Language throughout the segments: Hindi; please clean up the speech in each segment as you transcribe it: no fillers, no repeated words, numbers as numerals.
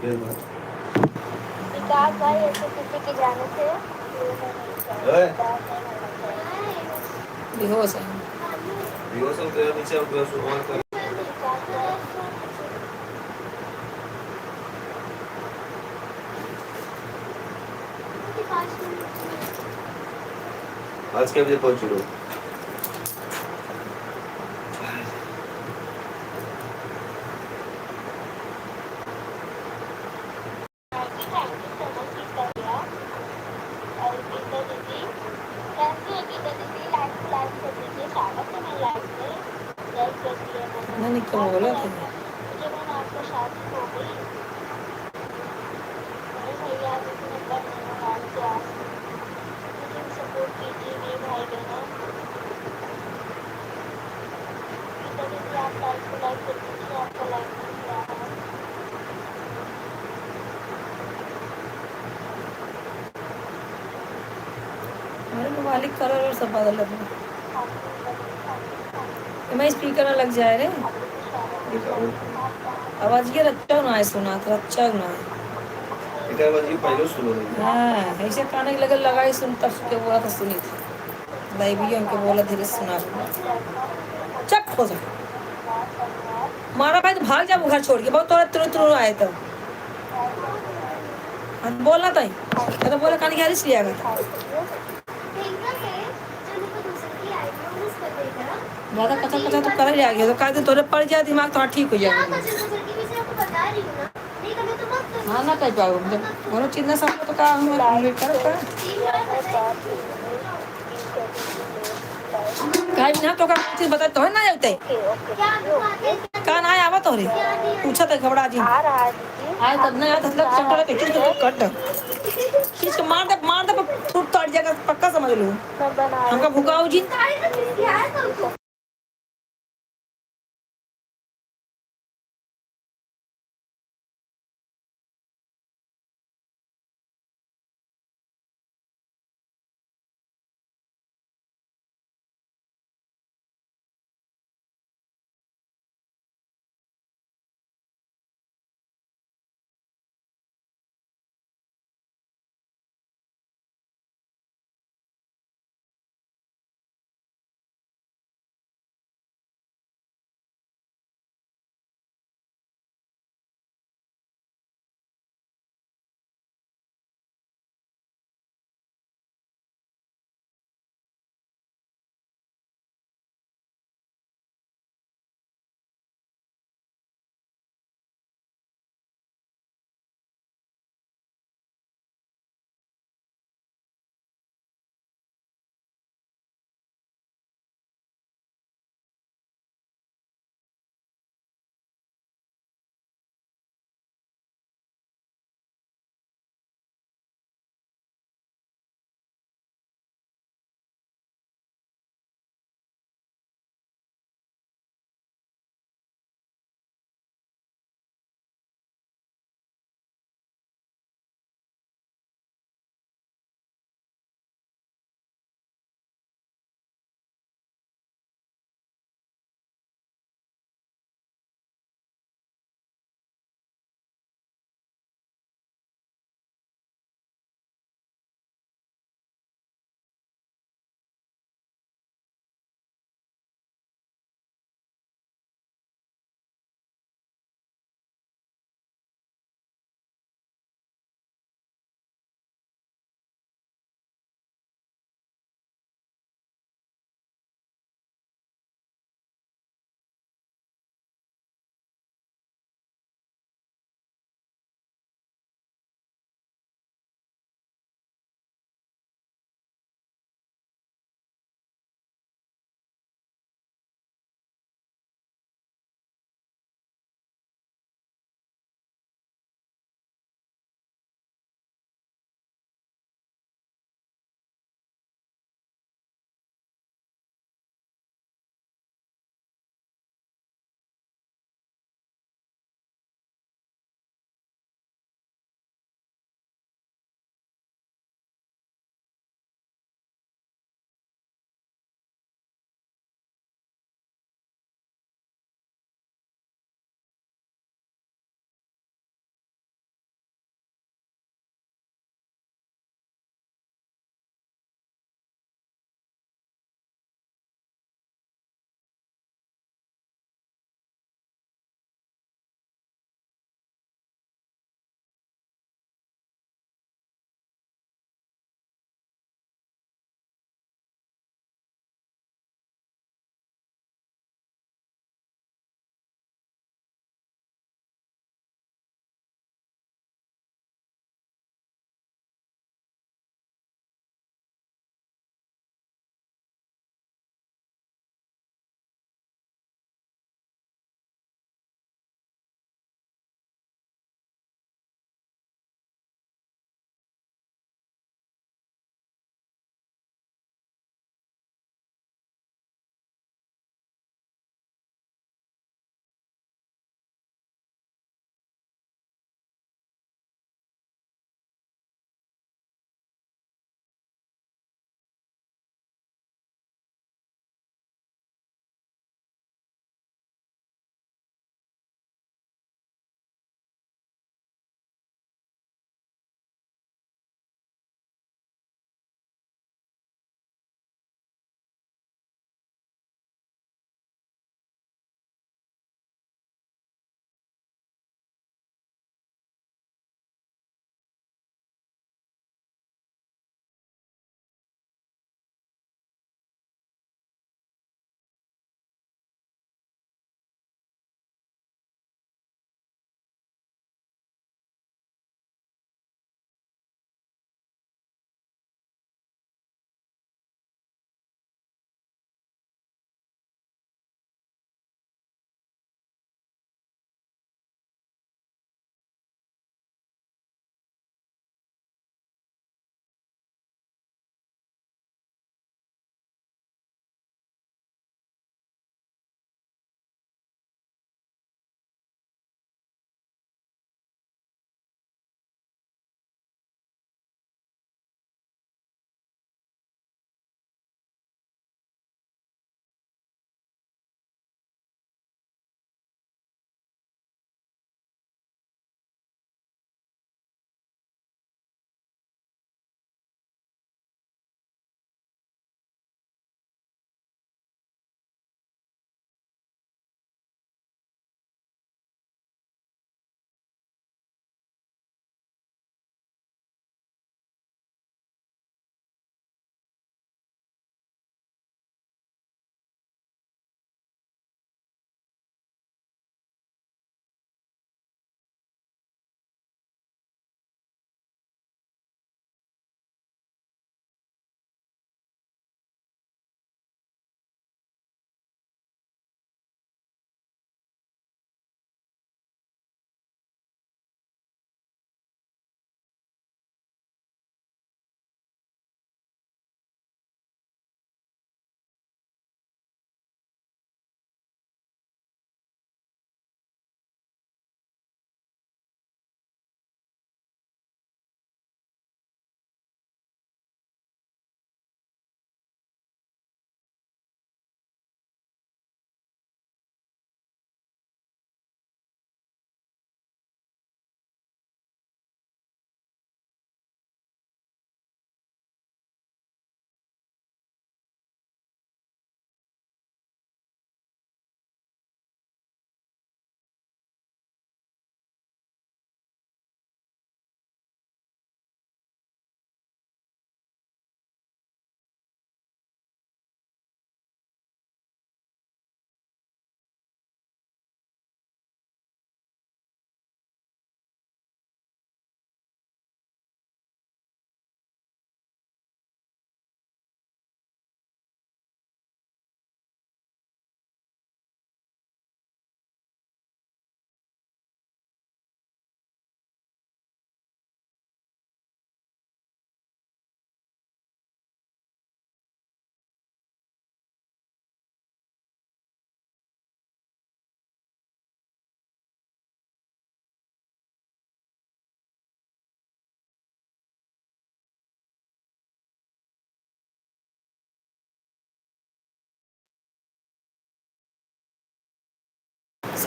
देर बाद। विकास भाई ऐसे किसी के जाने से बेहोश है। बेहोश हो गया, नीचे उतर और कर। आज के बजे पहुंच लो। मैंने क्या बोला था? आपको शादी हो गई भैया सपोर्ट कीजिए मेरे भाई बहनों। आप लाइक को लाइक कर दीजिए, आपका लाइक नहीं किया है। हमारे मोबाइल का कलर और सब बदल रहा है। मैं स्पीकर ना लग जाए रे। आवाज ये रच्चा ना है, सुना तो रच्चा ना है। इधर आवाज ये पहले सुनो नहीं। हाँ ऐसे काने के लगे लगाई सुन, तब के बोला तो सुनी थी। लाइव हमके बोला धीरे सुना सुना। चुप हो जा। मारा भाई तो भाग जा वो घर छोड़ के, बहुत तोरा तुरंत तुरंत आए तो बोलना तो तो बोला कान की हरिश लिया था। ज्यादा कच्चा कच्चा तो कर लिया गया तो कह दे तोरे पड़ जाए दिमाग तो ठीक हो जाएगा। हाँ ना कह पाओ जब बोलो चिन्ह सब तो का हम कर काहे बिना तो का चीज बता तो है ना होते का ना आवा तो रे पूछा तो घबरा जी आ रहा है आए तब ना यार मतलब चंटा के खींच के कट खींच के मार दे फुट तोड़ जाएगा पक्का समझ लो। हमका भुकाओ जी।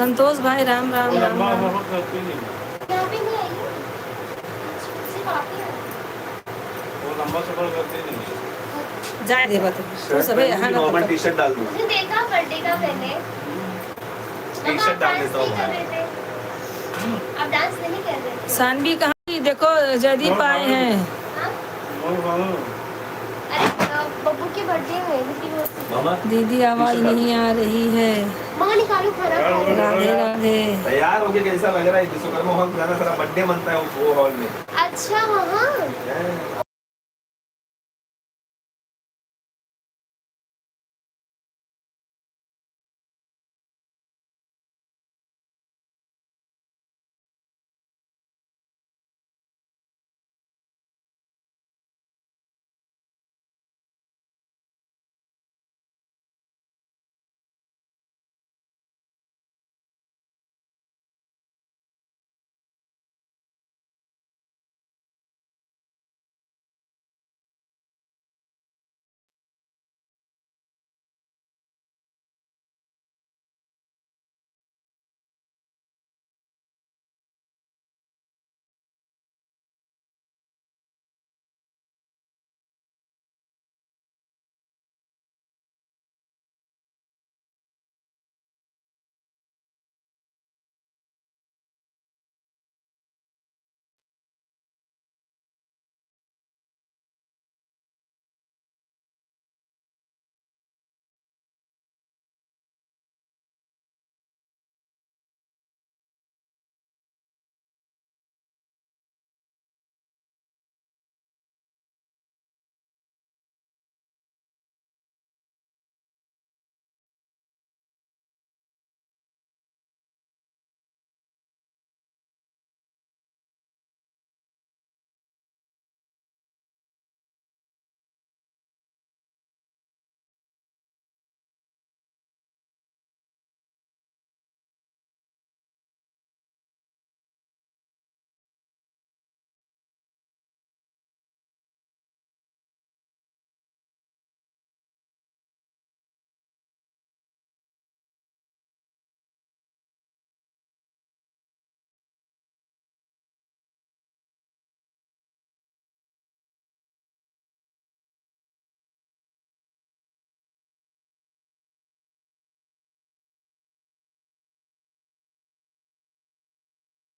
संतोष भाई राम राम वो राम लंबा राम। बहुत करती नहीं, यहाँ पे नहीं आई है, सिर्फ आप ही हो। वो लंबा सफर करती नहीं। जाए दे बात तू शर्ट सबे यहाँ ना नॉर्मल पकड़। टी शर्ट डाल दूँ, मुझे देखा बर्थडे का पहले। टी शर्ट डाल देता हूँ कर मैं। रहे थे, आप डांस नहीं कर रहे थे। सानवी कहाँ की? देखो जयदीप आए हैं। हाँ? वो अरे बब्बू के बर्थडे में लेकिन वो मामा दीदी आवाज नहीं आ रही है। माँ निकालो खाना खाओ। राधे राधे। तैयार हो गया, कैसा लग रहा है? विश्वकर्मा हॉल जाना, सारा बर्थडे मनता है वो हॉल में। अच्छा हाँ, हैं?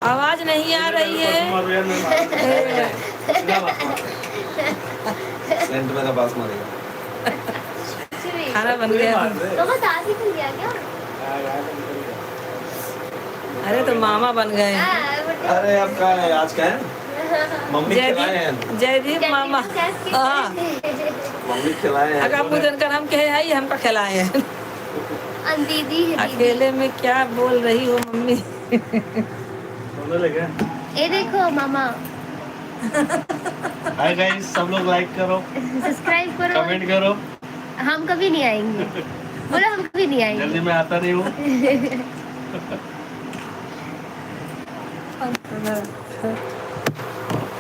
आवाज नहीं आ रही है। सेंट मेरा पास मारेगा। खाना बन गया। मामा दादी खुल गया क्या? अरे तो मामा बन गए। अरे अब क्या है, आज क्या है? मम्मी खिलाए हैं, जयदीप मामा। हाँ मम्मी खिलाए हैं। अगर आपको जनकर हम कहे आई हमका खिलाए हैं। दीदी है दीदी। अकेले में क्या बोल रही हो मम्मी? ये देखो मामा, हाय गाइस, सब लोग लाइक करो, सब्सक्राइब करो। कमेंट करो। हम कभी नहीं आएंगे, बोलो हम कभी नहीं जल्दी आएंगे। मैं आता नहीं हूँ।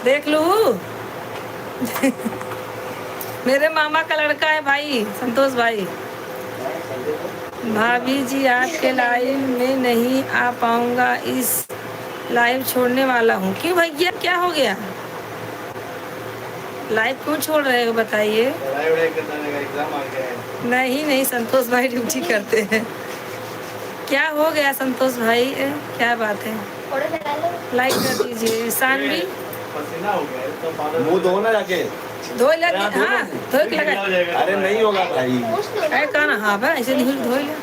देख लू। मेरे मामा का लड़का है भाई, संतोष भाई। भाभी जी आपके लाइव में नहीं आ पाऊंगा, इस लाइव छोड़ने वाला हूँ। क्यों भैया, क्या हो गया? लाइव क्यों छोड़ रहे हो बताइए? एग्जाम आ गया है। नहीं नहीं, संतोष भाई ड्यूटी करते हैं। क्या हो गया संतोष भाई? क्या बात है? थोड़ा लगा लो। लाइक कर दीजिए। सानवी पसीना हो गया है, तो पानी- मुंह धो ना जाके। धो लगे। हाँ धो के लगा। अरे नहीं होगा भाई। पूछ लो ना। अरे कहा ना, हाँ भाई ऐसे नहीं धो ले।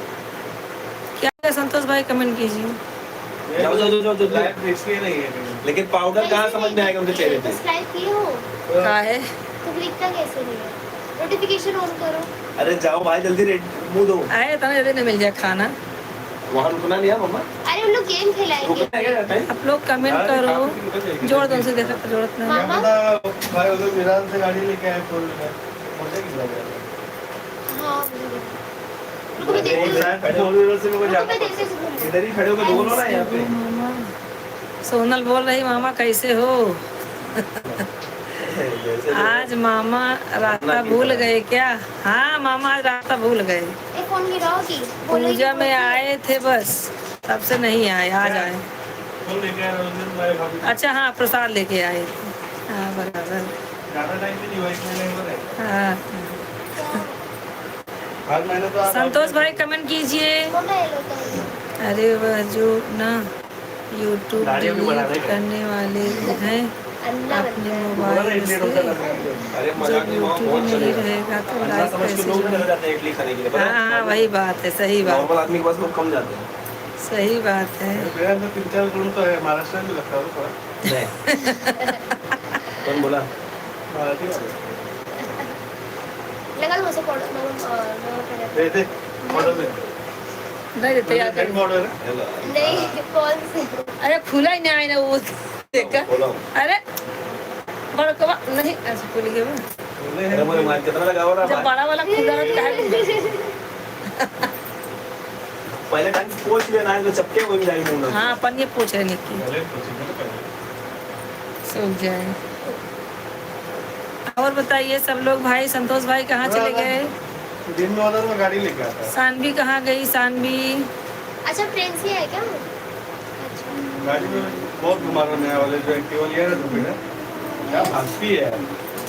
क्या है संतोष भाई, कमेंट कीजिए। जाओ जाओ जाओ जाओ। लाइव देखते ही नहीं है कहीं। लेकिन पाउडर कहाँ समझ में आएगा उनके चेहरे पे? सब्सक्राइब किए हो क्या है? तो दिखता कैसे नहीं है? नोटिफिकेशन ऑन करो। अरे जाओ भाई जल्दी, मुंह धो। आए तो जल्दी नहीं मिल जाए खाना। वहाँ रुकना नहीं है मम्मा, अरे उन लोग गेम खेलाएंगे। रुकना है क्या जाता है? आप लोग कमेंट करो। जोड़ दो उनसे, देखा जरूरत नहीं। मामा भाई उधर मीरान से गाड़ी लेके आए फोर व्हीलर, मुझे कितना गया? हाँ रुको मैं देखती हूँ। फोर व्हीलर से मेरे को रुको जाना मैं देखती हूँ। इधर ही खड़े होकर बोलो ना यहाँ पे। मामा सोनल बोल रही, मामा कैसे हो? जैसे आज मामा रास्ता भूल गए क्या? हाँ मामा आज रास्ता भूल गए। ये फोन गिराओगी? बोलो पूजा ये में फोन- आए थे बस। तब से नहीं आए, आज आए। वो लेके आए उस दिन मैं भाभी अच्छा हाँ, प्रसाद लेके आए। हाँ बराबर। ज्यादा टाइम भी नहीं हुआ, 1 महीने हो रहे। हाँ आज मैंने तो संतोष भाई कमेंट कीजिए। मम्मा ये लो तो अरे वह जो ना यूट्यूब दाढ़ी भी बढ़ा डिलीट देगा। करने वाले हैं अंडा अपने बनता है। मोबाइल से, अरे जब मजाक नहीं, वहाँ यूट्यूब बहुत नहीं चलेगा। रहेगा तो अंडा लाइफ समझ के कैसे लोग भी जुड़ेगा? चले जाते हैं इडली खाने के लिए, पता है? हाँ हाँ वही बात है, सही बात, नॉर्मल आदमी के पास लोग कम जाते हैं। सही बात है। मेरे अंदर 3-4 गुण तो है, महाराष्ट्र में भी लगता है वो थोड़ा। नहीं। कौन बोला? मराठी वाले। लगा लो मुझे फोटो नंबर दे दे ऑर्डर दे। नहीं देते यार हेड ऑर्डर है। हेलो। नहीं कौन से अरे खुला ही नहीं आया ना वो देखकर। बोलो। अरे बड़ा कबा नहीं ऐसे खुल गया वो। बोले अरे हैं मेरे मार कितना लगा हो रहा जब है? बड़ा वाला खुला रहता है। पहले टाइम पोछ लेना है तो चपके हो जाएगी मुंह में। हाँ अपन ये पूछ रहे निक्की पहले पूछेंगे तो पहले। सूख जाए। और बताइए सब लोग, भाई संतोष भाई कहाँ चले गए? दिन में ऑर्डर में गाड़ी लेके आता है। सानवी कहाँ गई? सानवी अच्छा फ्रेंड्स ही है क्या? अच्छा गाड़ी में बहुत घुमा रहा नया वाले जो एक्टिवा लिया है तो मेरा क्या भागती है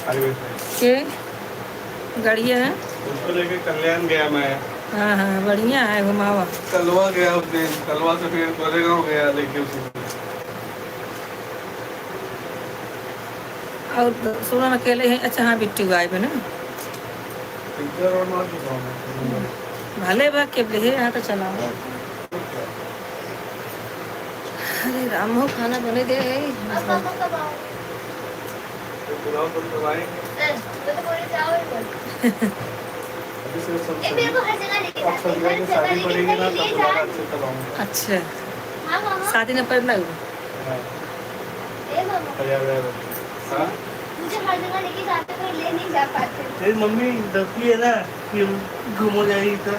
हाईवे पे। के गाड़िया है। उसको लेके कल्याण गया मैं, हाँ हाँ बढ़िया है, घुमावा। कलवा गया उस दिन, कलवा से फिर गोरेगांव गया लेके उसे। और सोनम अकेले हैं? अच्छा हाँ बिट्टू गाय पे ना पिक्चर और मार चुका हूँ भले बा के ले यहाँ तो चला। अरे राम हो, खाना बने दे अब पापा कब आओ? बुलाओ तो आएंगे। तो बोले जाओ ही मत। अभी से सब ए मेरे को हर जगह लेके अब जाते हैं, संध्या हर की जगह शादी लेके पड़ेगी ना ले तब जा। बुलाना अच्छे तब आऊंगा। अच्छा हाँ मामा शादी न पड़ना हुआ। हाँ, ए मामा तैयार है। हाँ मुझे हर जगह लेके जाते पर ले नहीं जा पाते। तेरी मम्मी डरती है ना कि गुम हो जाएगी तो।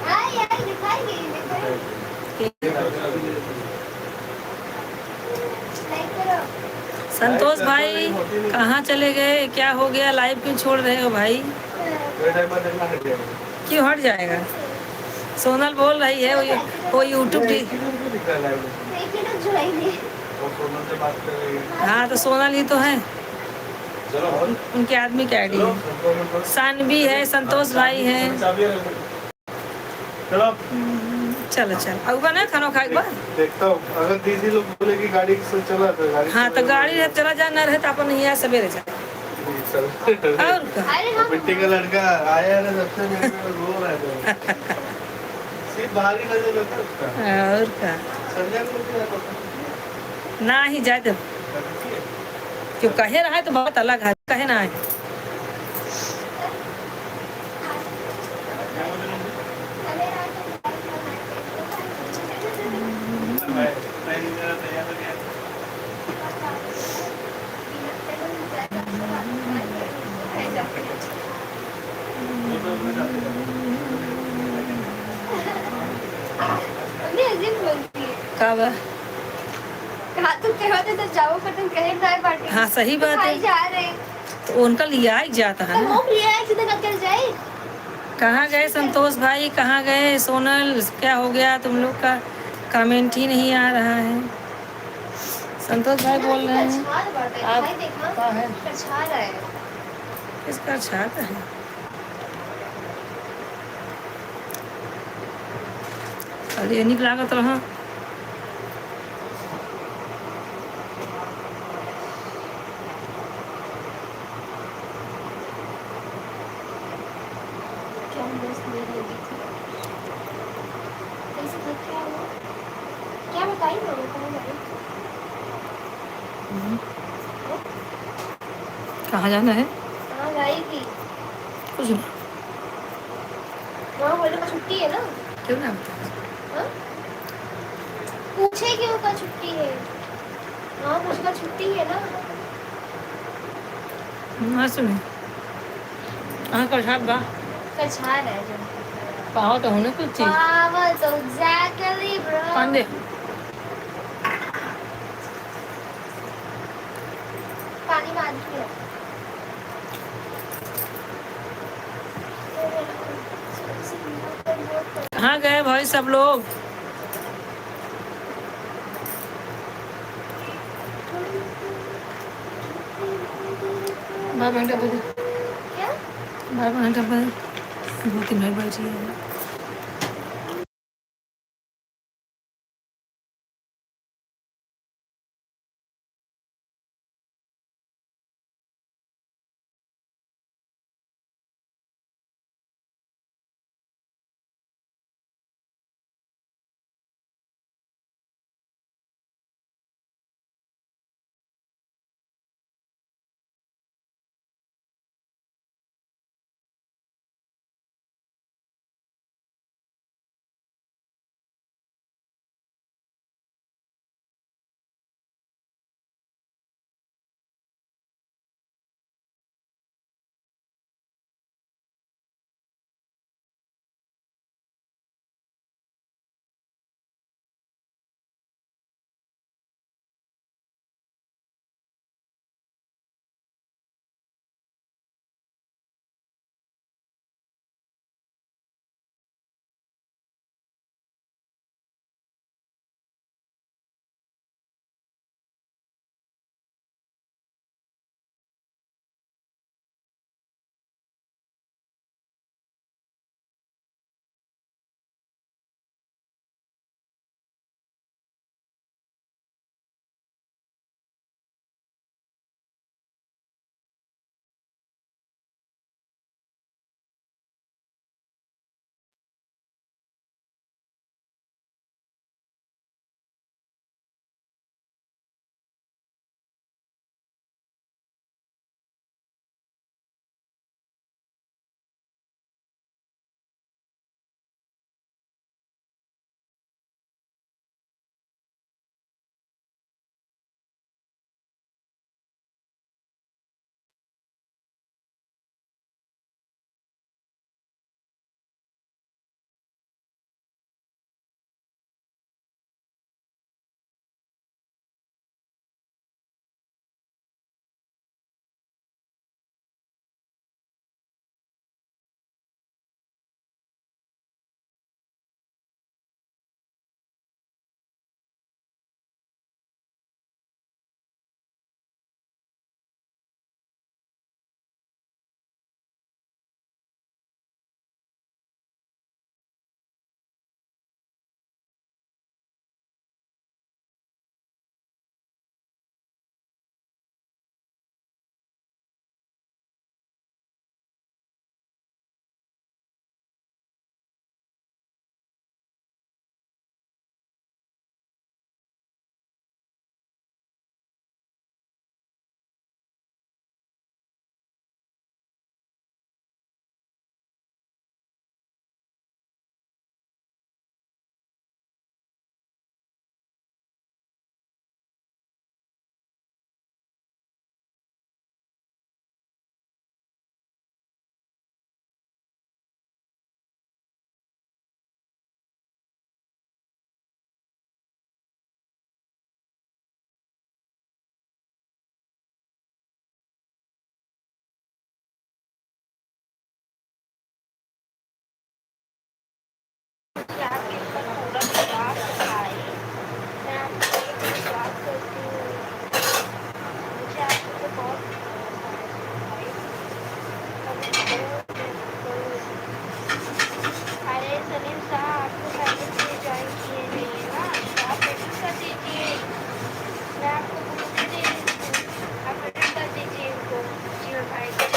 हाँ यार दिखाएंगे लाइक करो। संतोष भाई कहाँ चले गए? क्या हो गया? लाइव क्यों छोड़ रहे हो भाई? थोड़े टाइम बाद देखना हट जाएगा। क्यों हट जाएगा? सोनल बोल रही है वो यूट्यूब एक ही लोग को दिख रहा है लाइव में। देखिए ना जुड़ाएंगे। वो सोनल से बात कर रही है। हाँ तो सोनल ही तो है, चलो उनके आदमी की आईडी है। सानवी है, संतोष भाई है। चलो चलो चलो अगुआ ना खाना खाए के बाद। देखता हूँ अगर दीदी लोग बोलेगी गाड़ी से चला तो गाड़ी हाँ तो गाड़ी रहे चला जा, ना रहे तो अपन नहीं आए सवेरे जा। चल और का अरे हाँ मिट्टी का लड़का आया ना सबसे मेरे को रो रहा है सिर्फ बाहर ही नजर लगता है उसका। और का संजय को क्या पता ना ही जाए तो क्यों कहे रहा है तो बहुत अलग है, कहे ना है। मम्मी अजीब बोलती है। कब? कहा तुम कहते तो जाओ पर तुम कहे ना पार्टी। हाँ सही बात है, खाई जा रहे तो उनका लिया ही जाता है तो ना। मुंह लिया है सीधे कर जाए। कहाँ गए संतोष भाई? कहाँ गए? सोनल क्या हो गया तुम लोग का? कमेंट ही नहीं आ रहा है। संतोष भाई बोल रहे हैं कछार बढ़ता है आप भाई, देखना कहाँ है? कछार है। किसका छाता है? अरे निक लागत रहा। क्या मस्त मेरी लगी थी। कैसे था क्या हुआ? क्या बताई ना कहाँ गई? कहाँ जाना है? कहाँ गई थी? कुछ ना, वहाँ बोले का छुट्टी है ना? क्यों ना बता। हाँ? पूछे क्यों का छुट्टी है? हाँ पूछे का छुट्टी है ना? हाँ सुने हाँ कल छाप बा कछार है जो। पाओ तो होने कुछ चीज Wow, so exactly, bro. Pandey पानी में आधी है। कहाँ गए भाई सब लोग? बारह घंटा बजे, क्या? 12 घंटा बजे 2-3 मिनट बैठी है। कि आपके ऊपर पूरा विश्वास है भाई। मैं आपको एक विश्वास करती हूँ। मुझे आपके ऊपर बहुत भरोसा है भाई। अरे सलीम साहब, आपको पहले से ज्वाइन किए नहीं है ना, तो आप एडिट कर दीजिए। मैं आपको ग्रुप दे देती हूँ, आप एडिट कर दीजिए इनको जीवन भाई को।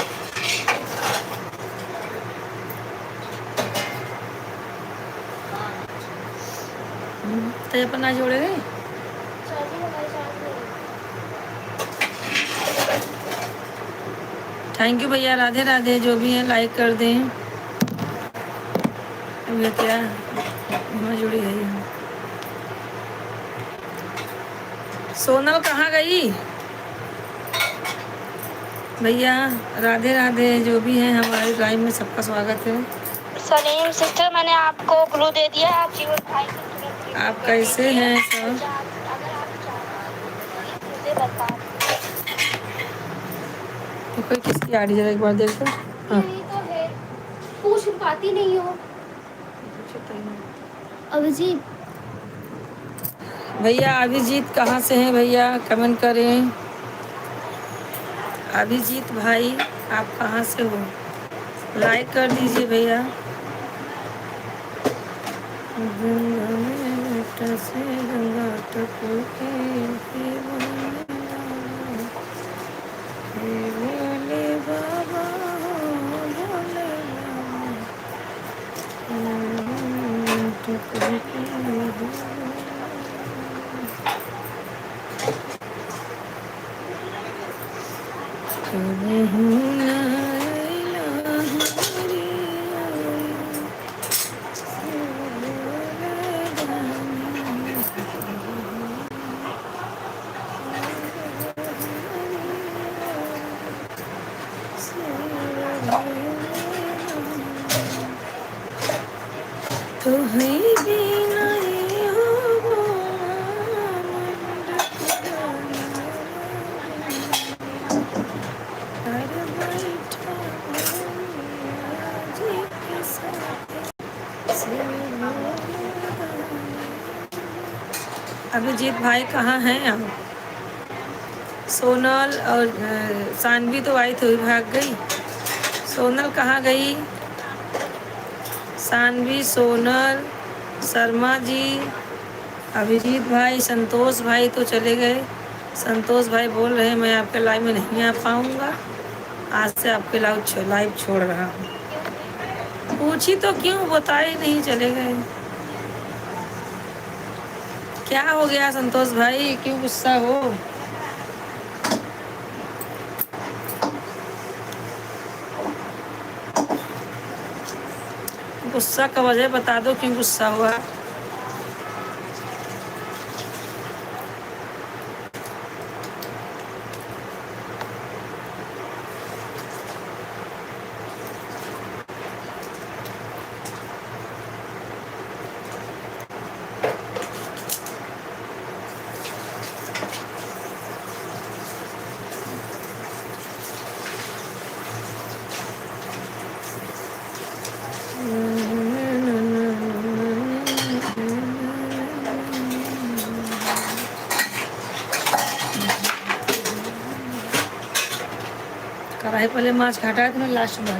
तो अपन ना जोड़े गए। चलिए हमारे साथ में। थैंक यू भैया, राधे राधे। जो भी है लाइक कर दें। अब ये क्या वहाँ जुड़ी है ये। सोनल कहाँ गई भैया? राधे राधे। जो भी है हमारे लाइव में सबका स्वागत है। सलीम सिस्टर, मैंने आपको ग्लू दे दिया, आप जीवन भाई को तुरंत रिमूव आप कर कैसे दीजिए। हैं सब? अगर आप चाहते हैं मुझे बता तो कोई किसकी आ रही है, एक बार देखो। हाँ यही तो है, पूछ पाती नहीं हो। अभिजीत भैया अभिजीत कहाँ से हैं भैया, कमेंट करें। अभिजीत भाई आप कहाँ से हो, लाइक कर दीजिए भैया। गंगा में बेटा से गंगा टपके हे भोले बाबा, भोले बाबा टपके। तो है बिना ये हो अरे बैठा जी के साथ से। अभिजीत भाई कहाँ हैं आप? सोनल और सानवी तो आई थी, भाग गई। सोनल कहाँ गई? सानवी, सोनल, शर्मा जी, अभिजीत भाई, संतोष भाई तो चले गए। संतोष भाई बोल रहे हैं मैं आपके लाइव में नहीं आ पाऊँगा, आज से आपके लाइव छोड़ रहा हूँ। पूछी तो क्यों, बताए नहीं, चले गए। क्या हो गया संतोष भाई, क्यों गुस्सा हो? गुस्सा का वजह बता दो, क्यों गुस्सा हुआ? कढ़ाई पहले माछ घाटा है, तो लास्ट में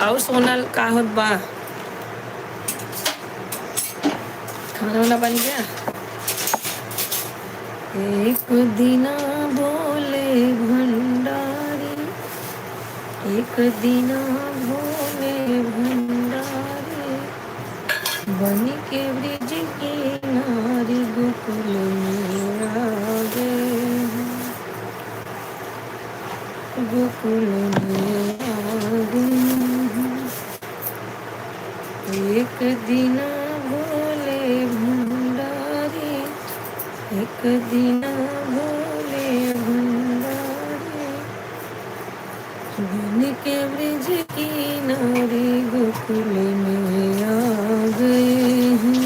और सोनल का होत बा? खाना वाना बन गया? एक दिना भोले भंडारी, एक दिना भोले भंडारी, बन के ब्रिज किनारे गोकुल में आ गए, गोकुल में आ गए। एक दिना भोले भंडारी, एक दिना भोले भंडारी, बन के ब्रिज किनारे गोकुल में आ गए हैं,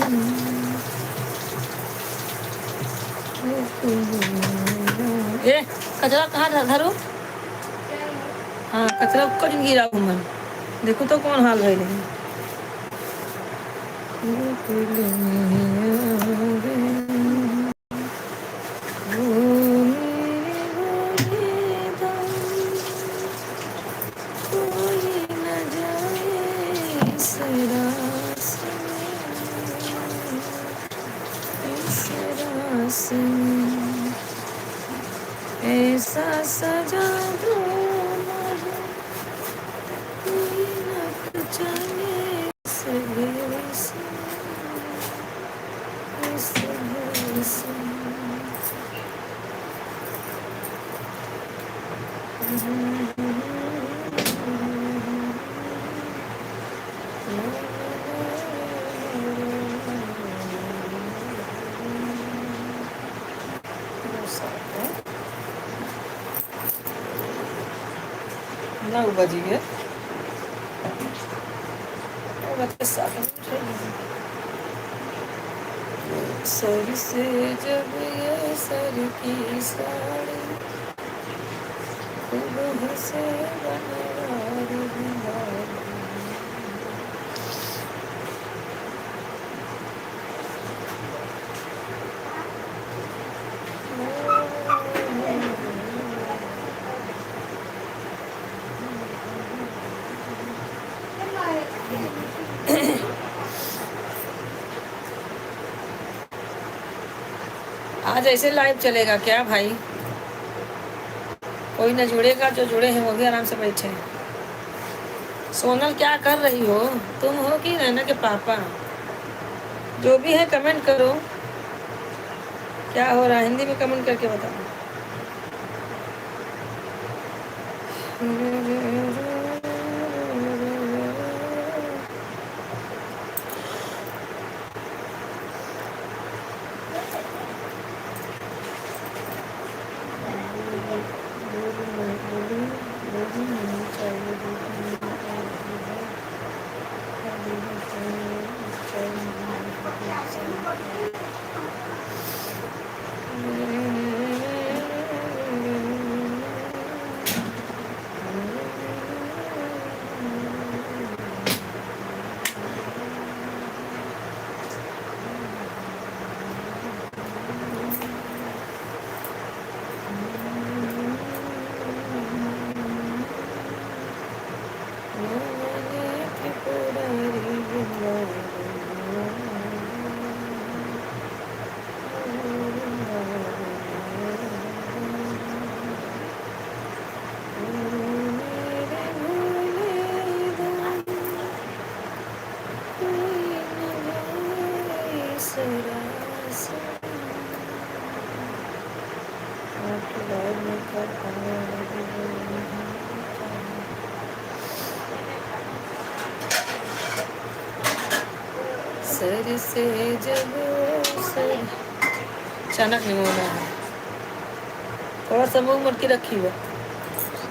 गोकुल में। ए कचरा कहाँ धरो? हाँ कचरा कुछ गिरा घूमन, देखो तो कौन हाल रहे हैं। गोकुल में आ गए ओ मेरे भोले दास, कोई न जाए इस रास में, इस रास में। ऐसा सजा दो मुझे, कोई न जाने इस भेस में, इस भेस में। ना बजी है सर से जब ये सर की साड़ी, खूब हंसे बनवार बिहारी। आज ऐसे लाइव चलेगा क्या भाई? कोई ना जुड़ेगा, जो जुड़े हैं वो भी आराम से बैठे हैं। सोनल क्या कर रही हो? तुम हो कि नैना के पापा? जो भी है कमेंट करो, क्या हो रहा है हिंदी में कमेंट करके बताओ। सर से जब सर अचानक नहीं होना है, थोड़ा सा मुँह मुड़ के रखी हुआ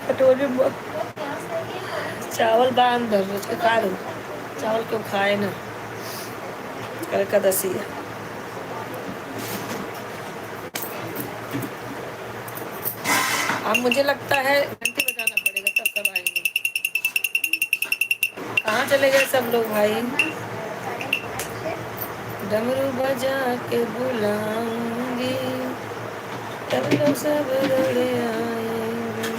कटोरी में चावल बांध दो, उसके खा दो। चावल क्यों खाए ना, कल का दसी है। अब मुझे लगता है घंटी बजाना पड़ेगा तब सब आएंगे। कहाँ चले गए सब लोग भाई? डमरू बजा के बुलाऊंगी तब लोग सब दौड़े आएंगे।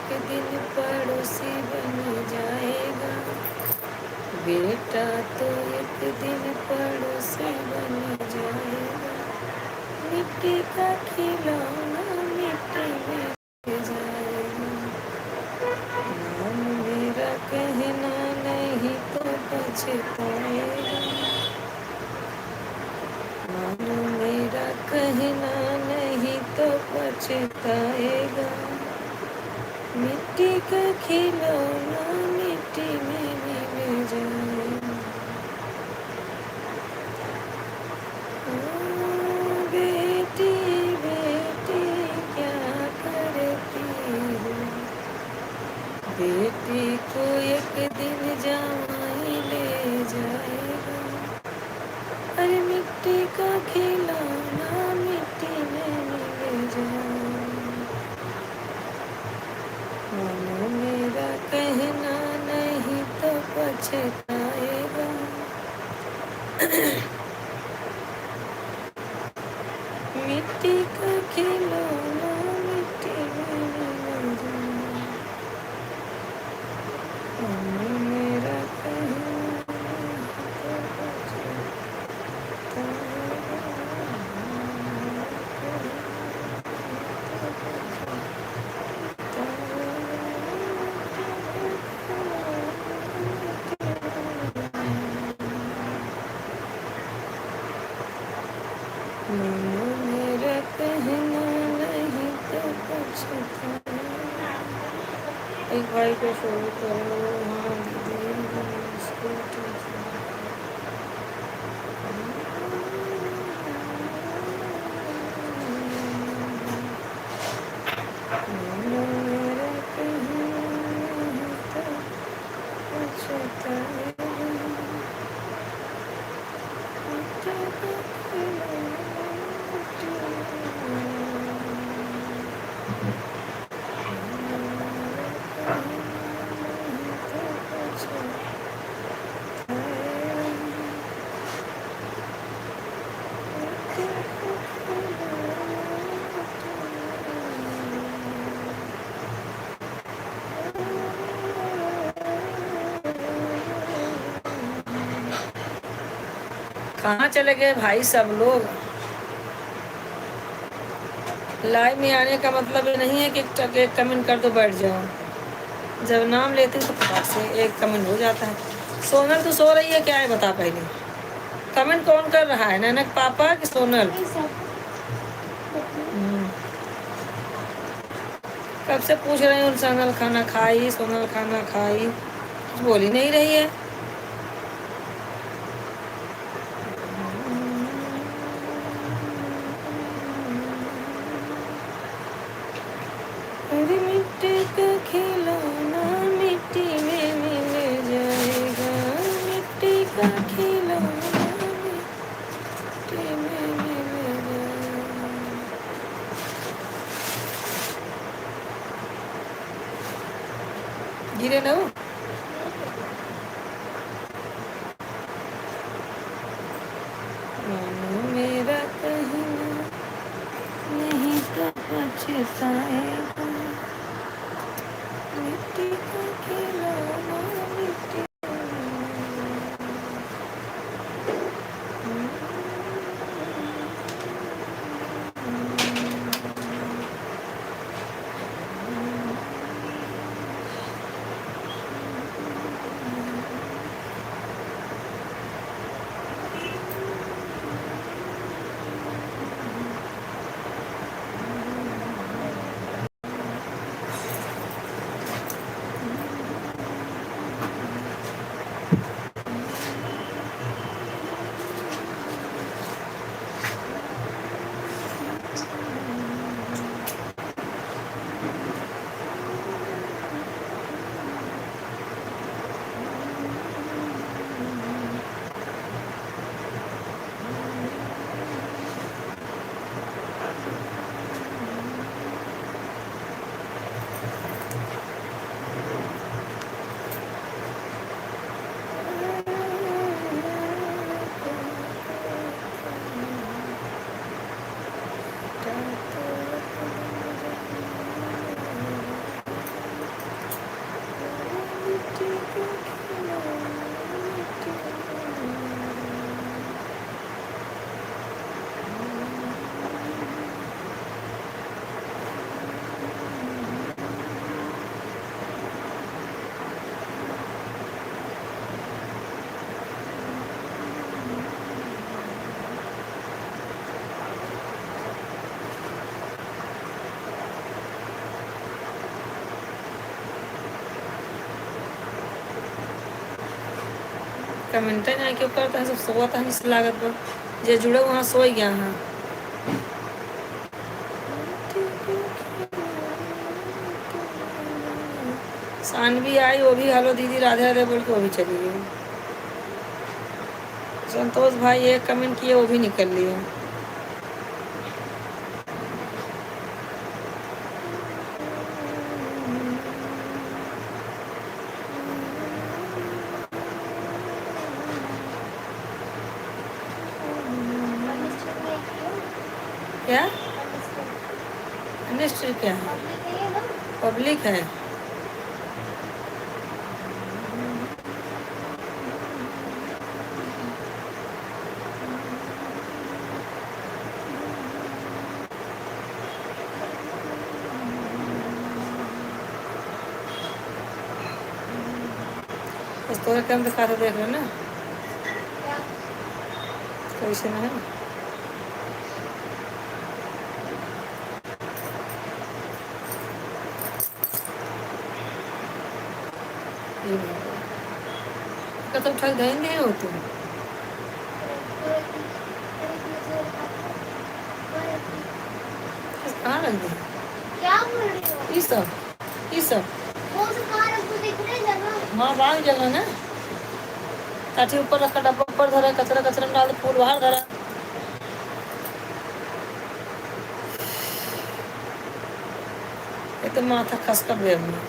एक दिन पड़ोसी बन जाएगा, बेटा तो एक दिन पड़ोसी बन जाएगा, मिट्टी का खिलौना मिट्टी में मिल जाएगा, नाम मेरा कहना नहीं तो पछताएगा, नाम मेरा कहना नहीं तो पछताएगा, मिट्टी का खिलौना मिट्टी में मिल जाएगा। ओ बेटी बेटी क्या करती हो, बेटी को एक दिन जमाई ले जाएगा, अरे मिट्टी का खिलौना मिट्टी में मिल जाएगा, मानो मेरा कहना नहीं तो पछताएगा, मिट्टी का खिलौना मिट्टी में मिल जाएगा, मानो मेरा कहना नहीं तो मानो मेरा कहना नहीं तो पछताएगा। एक भाई को शुरू करो, हाँ दीदी इसको मानो मेरा कहना नहीं तो पछताएगा, मिट्टी का खिलौना मिट्टी में कहाँ चले गए भाई सब लोग। लाइव में आने का मतलब ये नहीं है कि एक कमेंट कर दो बैठ जाओ, जब नाम लेते हैं तो फटाक से एक कमेंट हो जाता है। सोनल तो सो रही है क्या है बता पहले, कमेंट कौन कर रहा है, नैनक पापा कि सोनल? कब से पूछ रहे हैं सोनल खाना खाई, सोनल खाना खाई, कुछ बोल ही नहीं रही है। अरे मिट्टी का खिलौना मिट्टी में मिल जाएगा, मिट्टी का खिलौना मिट्टी में मिल जाएगा। गिरे ना वो? मानो मेरा कहना नहीं तो पछताएगा, मिट्टी का खिलौना मिट्टी कमेंट नहीं क्यों करता है, सब सोता है इस लागत पर, जे जुड़े वहाँ सो ही गया हाँ। सानवी आई, वो भी हेलो दीदी राधे राधे बोल के वो भी चली गई। संतोष भाई एक कमेंट किए, वो भी निकल लिए। क्या इंडस्ट्री क्या है? पब्लिक है। इस तोरे के हम दिखाते देख रहे ना, कैसे ना है। तो ठग देंगे हो तुम। कहाँ लग गई? क्या बोल रही हो? ये सब वो सब कहाँ रखो, दिखने जगह। हाँ बाग जगह ना, काठी ऊपर रखा, डब्बा ऊपर धरा, कचरा कचरा में डाल दे, फूल बाहर धरा। ये तो माथा खसका बेम में।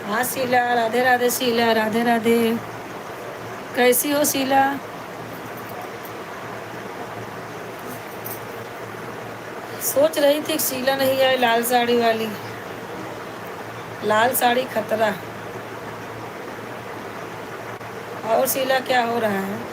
हाँ शीला, राधे राधे शीला, राधे राधे। कैसी हो शीला? सोच रही थी शीला नहीं आई, लाल साड़ी वाली, लाल साड़ी खतरा। और शीला क्या हो रहा है?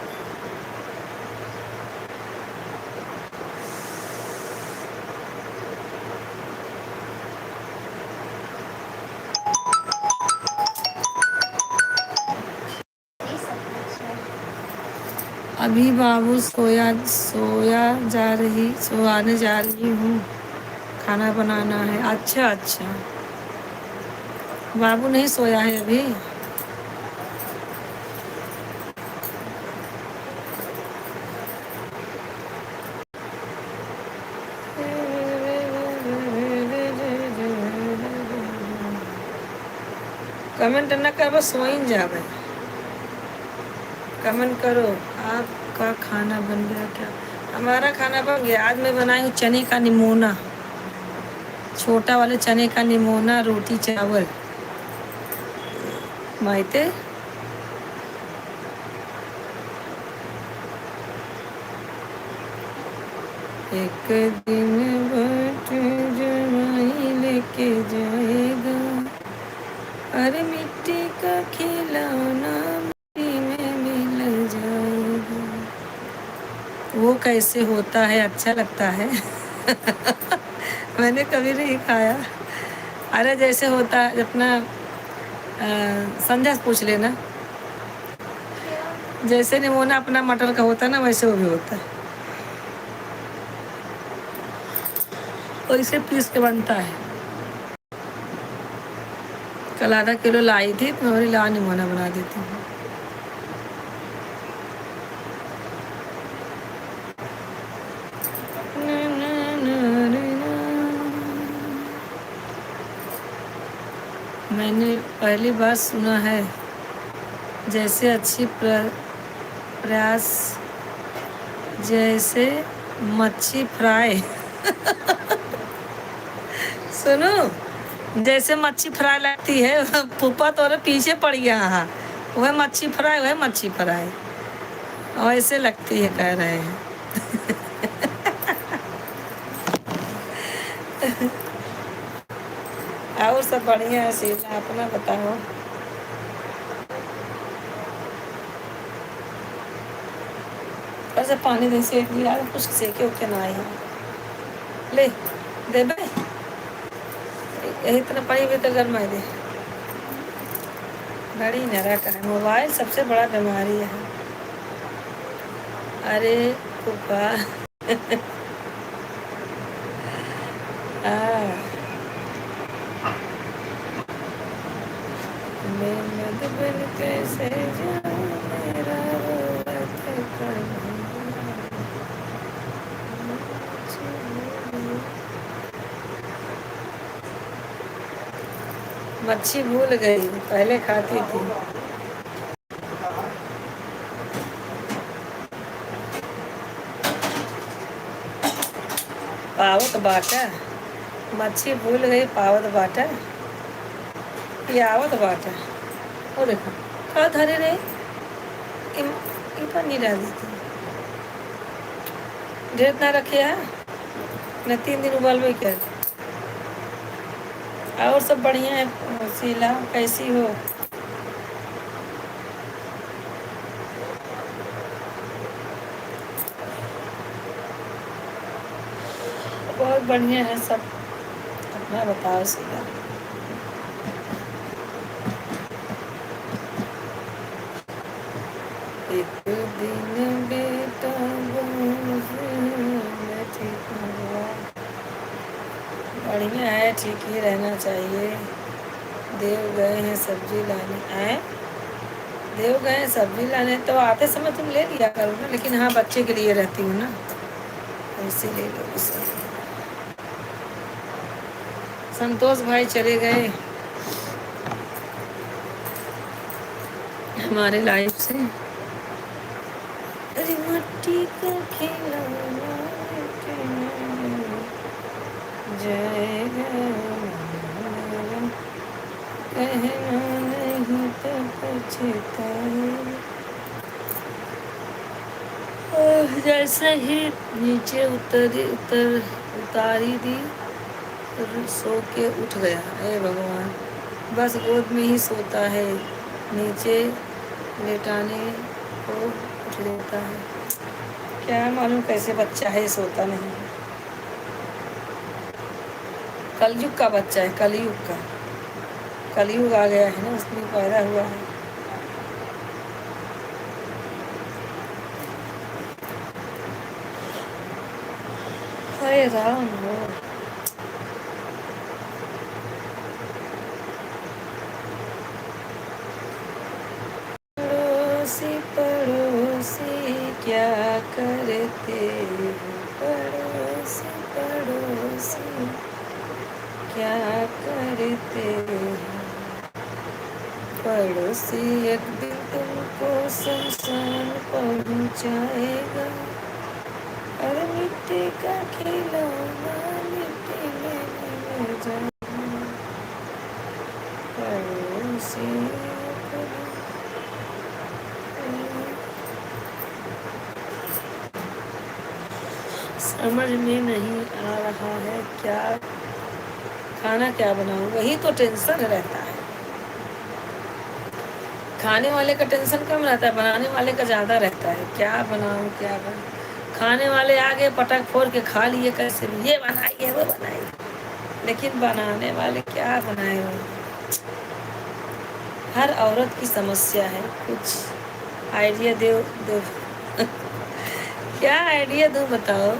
अभी बाबू सोयाने जा रही हूँ, खाना बनाना है। अच्छा अच्छा, बाबू नहीं सोया है अभी? कमेंट न कर, बस सोइन जावे। कमेंट करो, आपका खाना बन गया क्या? हमारा खाना बन गया। आज मैं बनाई हूँ चने का निमोना। छोटा वाले चने का निमोना रोटी चावल माइते। एक दिन बाट जमाई लेके जाएगा, अरे मिट्टी का खिलौना मिट्टी में मिल जाएगा। वो कैसे होता है, अच्छा लगता है। मैंने कभी नहीं खाया। अरे जैसे होता है अपना संध्या से पूछ लेना, जैसे निमोना अपना मटर का होता है ना, वैसे वो भी होता है, और इसे पीस के बनता है। कल आधा किलो लाई थी तो मैं ला निमोना बना देती हूँ। मैंने पहली बार सुना है जैसे अच्छी प्रयास जैसे मच्छी फ्राई। सुनो, जैसे मच्छी फ्राई लगती है, पुप्पा तो पीछे पड़ गया। हाँ, वह मच्छी फ्राई, वह मच्छी फ्राई और ऐसे लगती है, कह रहे हैं। और सब बढ़िया है शीला, अपना बताओ। ऐसे पानी दे सेक लिया, कुछ सेके उके ना आई ले दे भाई, यही इतना पानी भी तो गर्मा दे। बड़ी नरक है, मोबाइल सबसे बड़ा बीमारी है। अरे पुप्पा। मैं मधुबन कैसे जाऊं, मेरा रथ कन्हैया। मच्छी भूल गई, पहले खाती थी। पावत बाटा, मच्छी भूल गई, पावत बाटा, पियावत बाटा। और देखो क्या धरे रहे, इन पर नहीं डाल देती, ढेर ना रखे है न, 3 दिन उबालवे क्या। और सब बढ़िया है शीला, कैसी हो? बहुत बढ़िया है सब, अपना बताओ शीला। एक दिन बेटा ठीक हुआ, बढ़िया है, ठीक ही रहना चाहिए। देव गए हैं सब्जी लाने, आए देव गए हैं सब्जी लाने, तो आते समय तुम ले लिया करो ना, लेकिन हाँ बच्चे के लिए रहती हूँ ना, ऐसे ले लो। संतोष भाई चले गए हमारे लाइफ से। अरे मट्टी का खिलौना जाएगा, कहना नहीं तो पछताएगा। जैसे ही नीचे उतारी दी, सो के उठ गया। हे भगवान, बस गोद में ही सोता है, नीचे लेटाने को उठ लेता है। क्या मालूम कैसे बच्चा है, सोता नहीं। कलयुग का बच्चा है, कलयुग का, कलयुग आ गया है ना, उसमें पैदा हुआ है। अरे राम हो, पड़ोसी पड़ोसी क्या करते हो, पड़ोसी पड़ोसी क्या करते हो। पड़ोसी एक दिन तुमको शमशान पहुंचाएगा, और मिट्टी का खिलौना मिट्टी में समझ में नहीं आ रहा है क्या खाना क्या बनाऊं, वही तो टेंशन रहता है। खाने वाले का टेंशन कम रहता है, बनाने वाले का ज़्यादा रहता है। क्या बनाऊं क्या बनाऊं, खाने वाले आगे पटक फोड़ के खा लिए कैसे भी, ये बनाइए वो बनाइए, लेकिन बनाने वाले क्या बनाए हो। हर औरत की समस्या है, कुछ आइडिया दो क्या आइडिया दूं बताओ।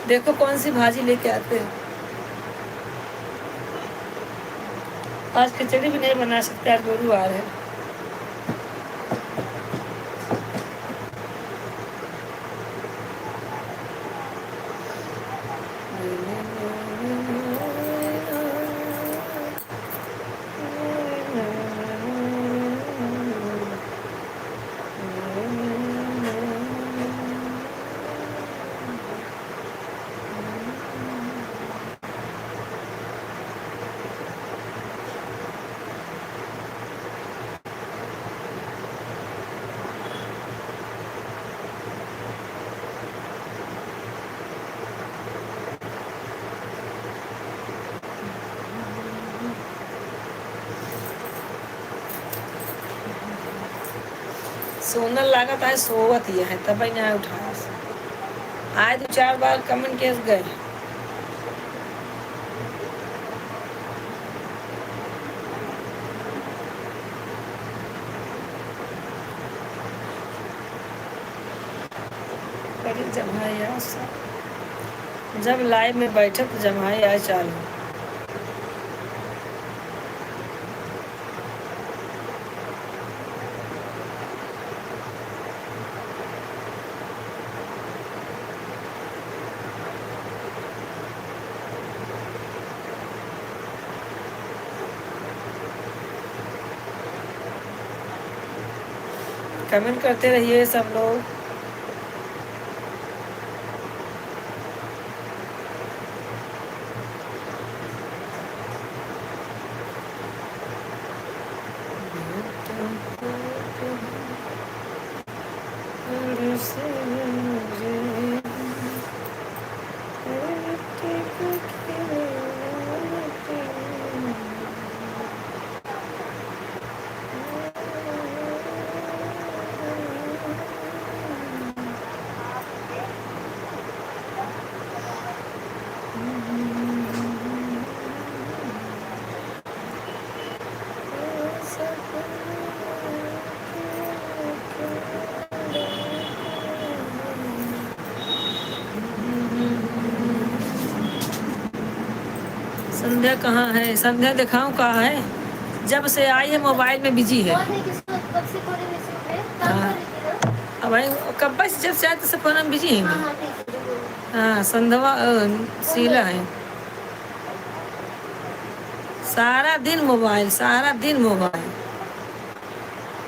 देखो कौन सी भाजी लेके आते हैं। आज खिचड़ी भी नहीं बना सकते, आज गुरुवार है। सोनल लागत है सोवत ही है, तब नहीं उठाया। आए 2-4 बार कमेंट केस गए। जमाया जब लाइव में बैठे तो जमाई आए चालू। कमेंट करते रहिए सब लोग। संध्या कहाँ है? संध्या दिखाऊं कहाँ है? जब से आई है मोबाइल में बिजी है। हाँ अब भाई कब से जब से आए तो फोन में बिजी है। हाँ संध्या शीला है। सारा दिन मोबाइल, सारा दिन मोबाइल,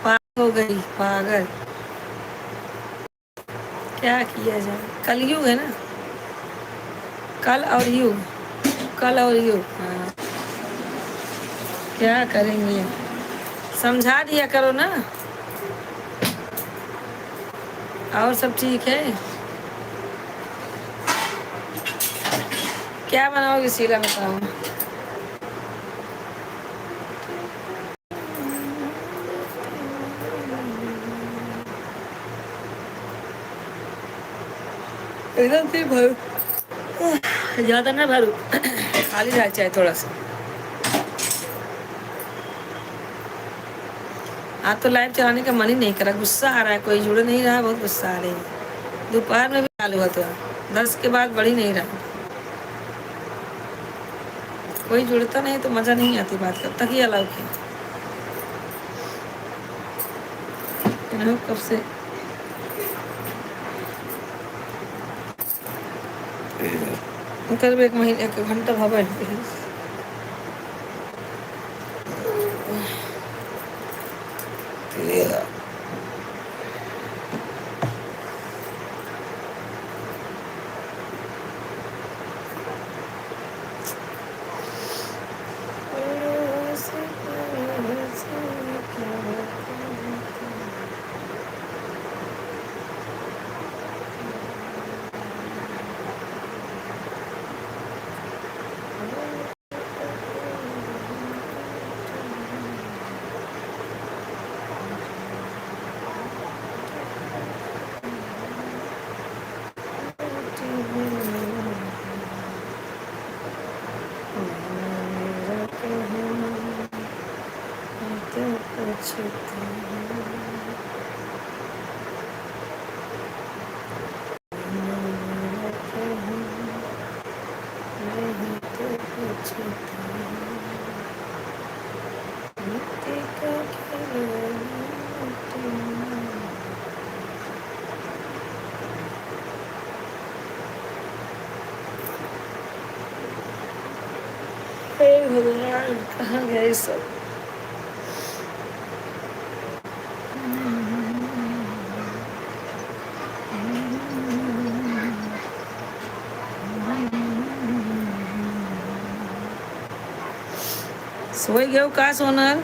पागल हो गई पागल। क्या किया जाए, कलयुग है ना, कल और युग, कल और युग। हाँ क्या करेंगे, समझा दिया करो ना। और सब ठीक है? क्या बनाओगे शीला बताओ। एकदम से भरो, ज़्यादा ना भरो, खाली रह चाहे थोड़ा सा। आज तो लाइव चलाने का मन ही नहीं करा, गुस्सा आ रहा है, कोई जुड़ नहीं रहा, बहुत गुस्सा आ रही है। दोपहर में भी चालू हुआ तो 10 के बाद बढ़ ही नहीं रहा, कोई जुड़ता नहीं तो मज़ा नहीं आती बात, कब तक ही अलाउ किया। कब से करीब 1 महीने 1 घंटा भवन हे भगवान, कहाँ गए सब? सोई गए का सोनल?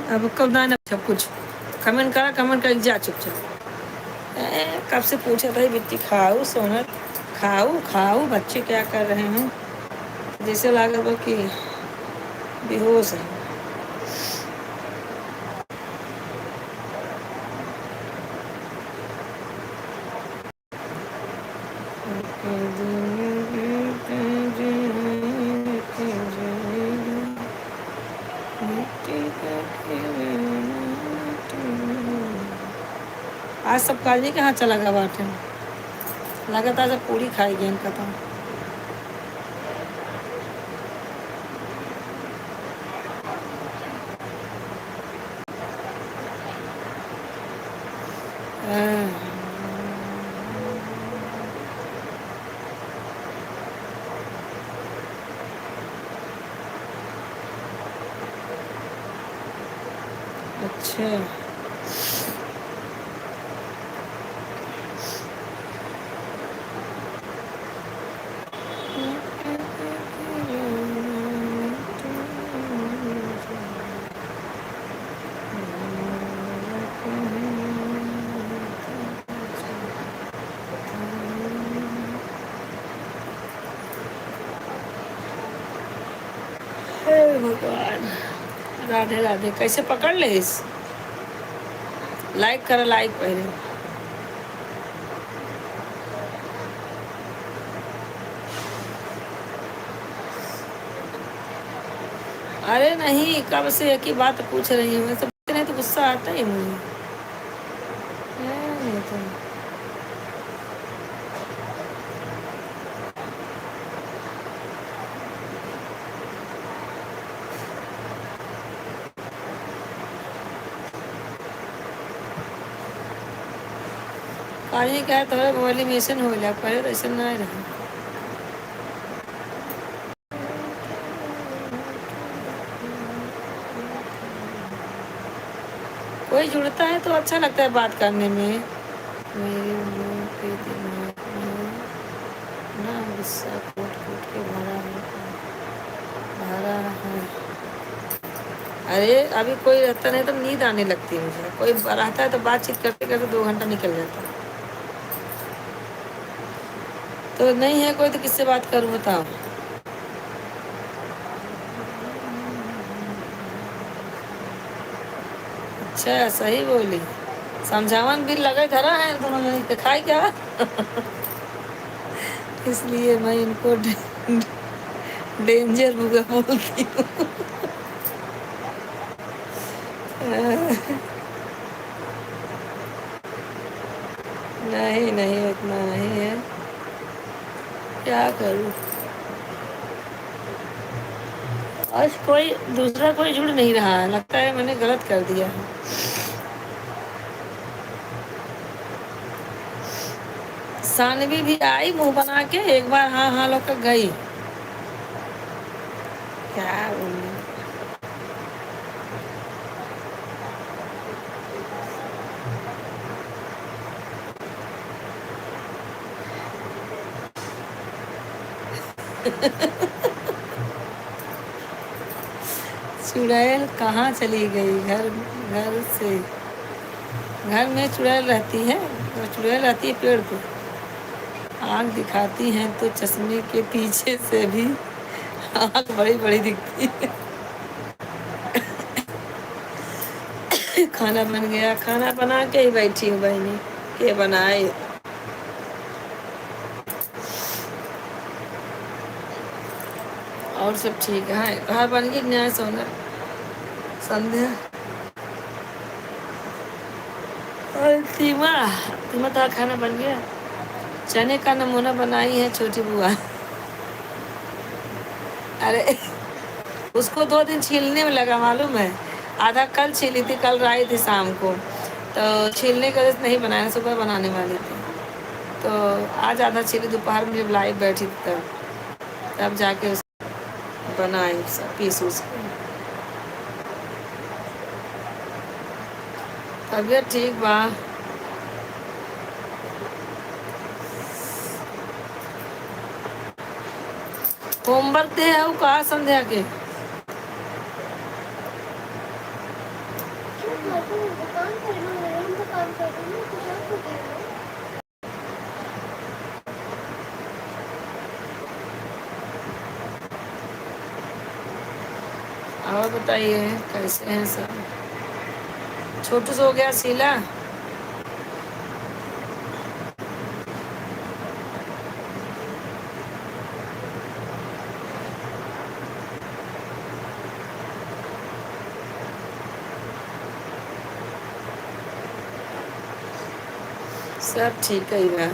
अब कब दाना सब कुछ कमेंट करा, कमेंट कर जा चुपचाप। कब से पूछा था बिट्टी खाऊ सोनल, खाऊ खाऊ, बच्चे क्या कर रहे हैं? जैसे लगा था कि बेहोश है। आज सब काजी कहाँ चला गया बाटे? लगातार सब पूरी खाई गए इनका तो। अच्छा, हे भगवान, राधे राधे। कैसे पकड़ ले इस? लाइक करो, लाइक पहले। अरे नहीं, कब से एक ही बात पूछ रही हूँ, सब नहीं तो गुस्सा आता ही मुझे। नहीं तो काजी क्या थोड़ा मोबाइल में ऐसे हो गया, पहले तो ऐसे ना रहे। कोई जुड़ता है तो अच्छा लगता है बात करने में। मेरे मुंह पे दिमाग में ना गुस्सा कूट कूट के भरा है। अरे अभी कोई रहता नहीं तो नींद आने लगती है मुझे। कोई रहता है तो बातचीत करते करते 2 घंटा निकल जाता है। तो नहीं है कोई तो किससे बात करूँ बताओ? अच्छा, सही बोली। समझावन भी लगे धरा है दोनों जने के, खाई क्या? इसलिए मैं इनको डेंजर बुआ बोलती हूँ। नहीं नहीं, उतना नहीं है, क्या करूँ। आज कोई दूसरा कोई जुड़ नहीं रहा है, लगता है मैंने गलत कर दिया है। सानवी भी आई मुंह बना के, एक बार हाँ हाँ लोग गई। क्या बोलूं? चुड़ैल कहाँ चली गई? घर से, घर में चुड़ैल रहती है, चुड़ैल रहती है पेड़ पे। आँख दिखाती हैं तो चश्मे के पीछे से भी आँख बड़ी बड़ी दिखती है। खाना बन गया, खाना बना के ही बैठी हूँ बहनी। के बनाए? और सब ठीक है। घर बन गई न्याय सोना संध्या और सीमा सीमा तो खाना बन गया। चने का नमूना बनाई है छोटी बुआ। अरे उसको 2 दिन छीलने में लगा मालूम है। आधा कल छीली थी, कल लाई थी शाम को, तो छीलने की वजह से नहीं बनाया, सुबह बनाने वाली थी। तो आज आधा छीली, दोपहर में जब लाइट बैठी थी तब जाके उस बनाई सब पीस उस के। तबीयत ठीक बा। होमवर्क दे है कहा संध्या के। क्यों खाते हो? दुकान पर ना है, हम तो काम कर रहे हैं, कुछ और तो दे दो। और बताइए कैसे हैं सब। छोटू सो गया शीला। सब ठीक है बा।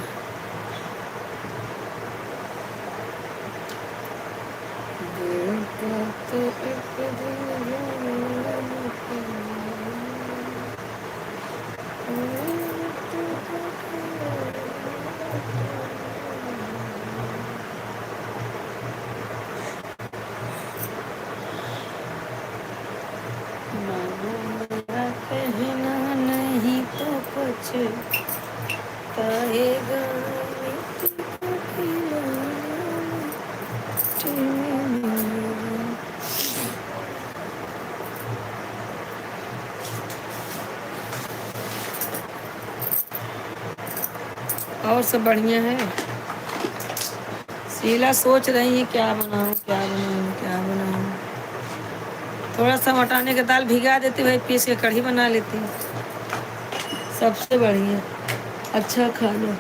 कहना नहीं तो कुछ कहेगा। और सब बढ़िया है। शीला सोच रही है क्या बनाऊं क्या बनाऊं क्या बनाऊं। थोड़ा सा मटाने के दाल भिगा देती भाई, पीस के कढ़ी बना लेती। सबसे बढ़िया अच्छा खाना।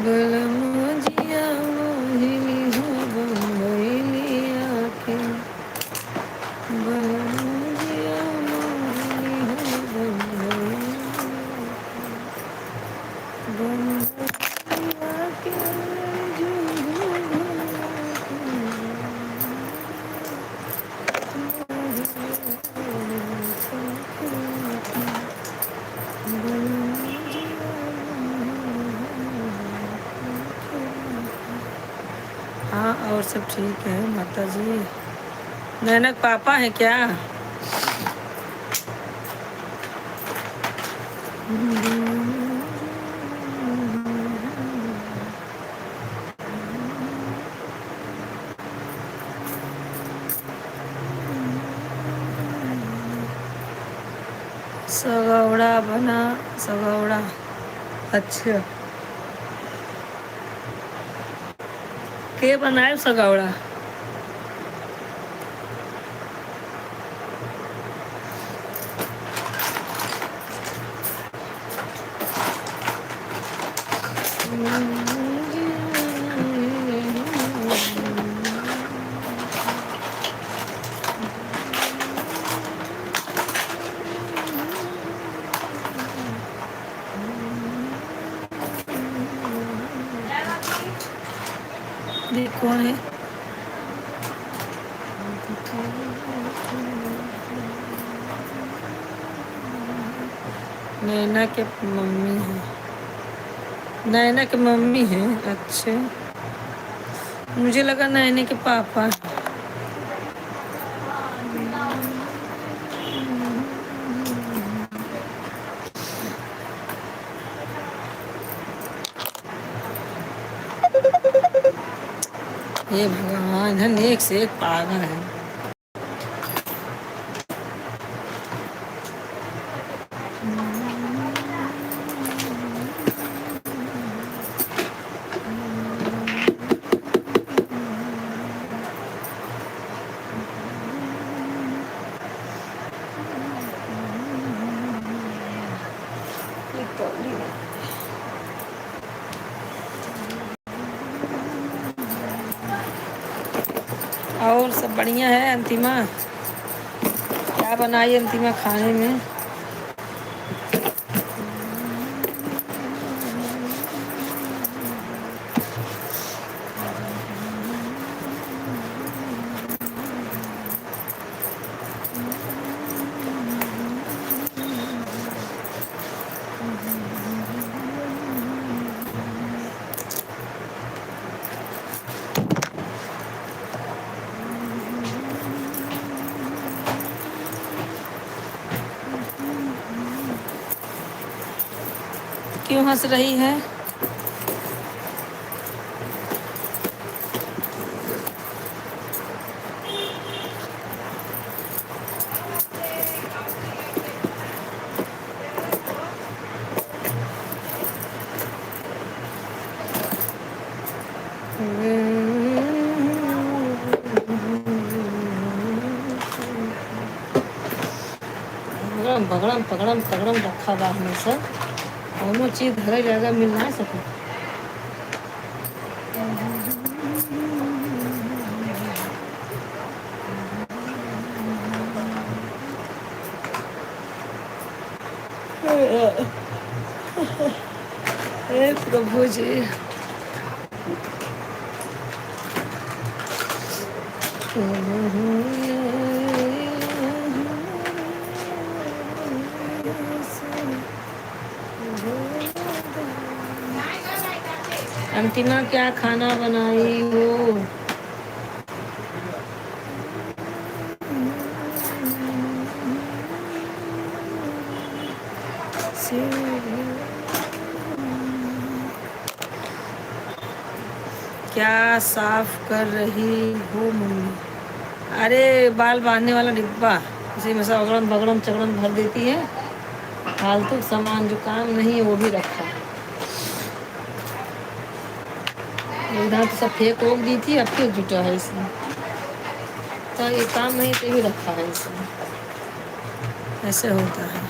बलमोजिया मोहिनी हो बम्बईलिया के। बलमोजिया मोहिनी हो बम्बईलिया के। हाँ और सब ठीक है माता जी। नैनक पापा है क्या। सगौड़ा बना सगौड़ा। अच्छा के बनाए सगौड़ा। ये कौन है। नैना के मम्मी है। नैना के मम्मी है। अच्छा मुझे लगा नैना के पापा। हे भगवान है, एक से एक पागल है। और सब बढ़िया है। अंतिमा क्या बनाई अंतिमा खाने में? क्यों हंस रही है? पगड़म पगड़म पगड़म रखा बा हमेशा। दोनों चीज घरे जगह मिल ना सके। हे प्रभु जी। अंतिमा क्या खाना बनाई हो? क्या साफ कर रही हो मम्मी? अरे बाल बांधने वाला डिब्बा, उसी में सब अगड़म बगड़म चगड़म भर देती है। फालतू सामान जो काम नहीं है वो भी रखा है। इधर तो सब फेंक ओक दी थी, अब फिर जुटा है इसमें। तो ये काम नहीं तो भी रखा है इसमें। ऐसे होता है।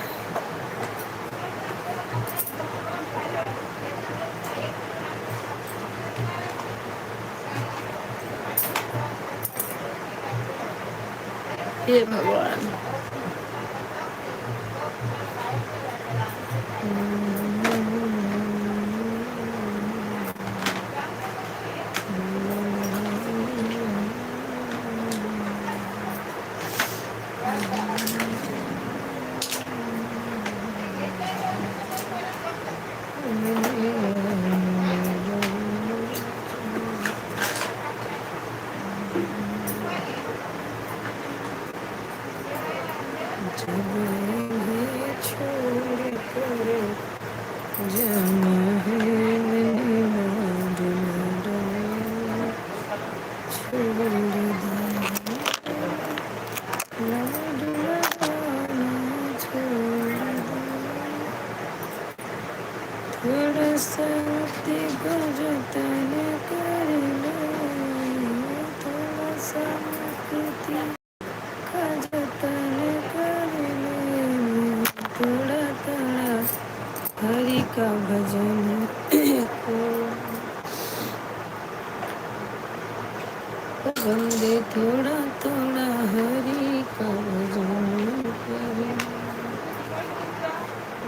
हे भगवान। हरि का भजन बंदे थोड़ा थोड़ा हरि का भजन करे।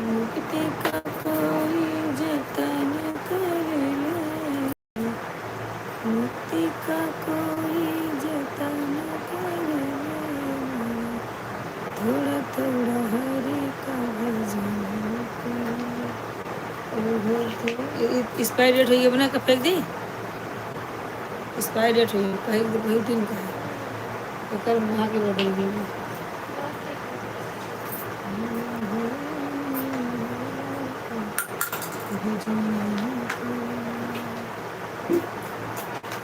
मुक्ति का कोई जतन कर ले, मुक्ति का कोई जतन कर ले, थोड़ा थोड़ा हरि का भजन करे। एक्सपायरी डेट हुई है, बना कब फेंक दी? एक्सपायरी डेट हुई कहीं बहुत दिन का है, तो कल वहाँ के बदल दी।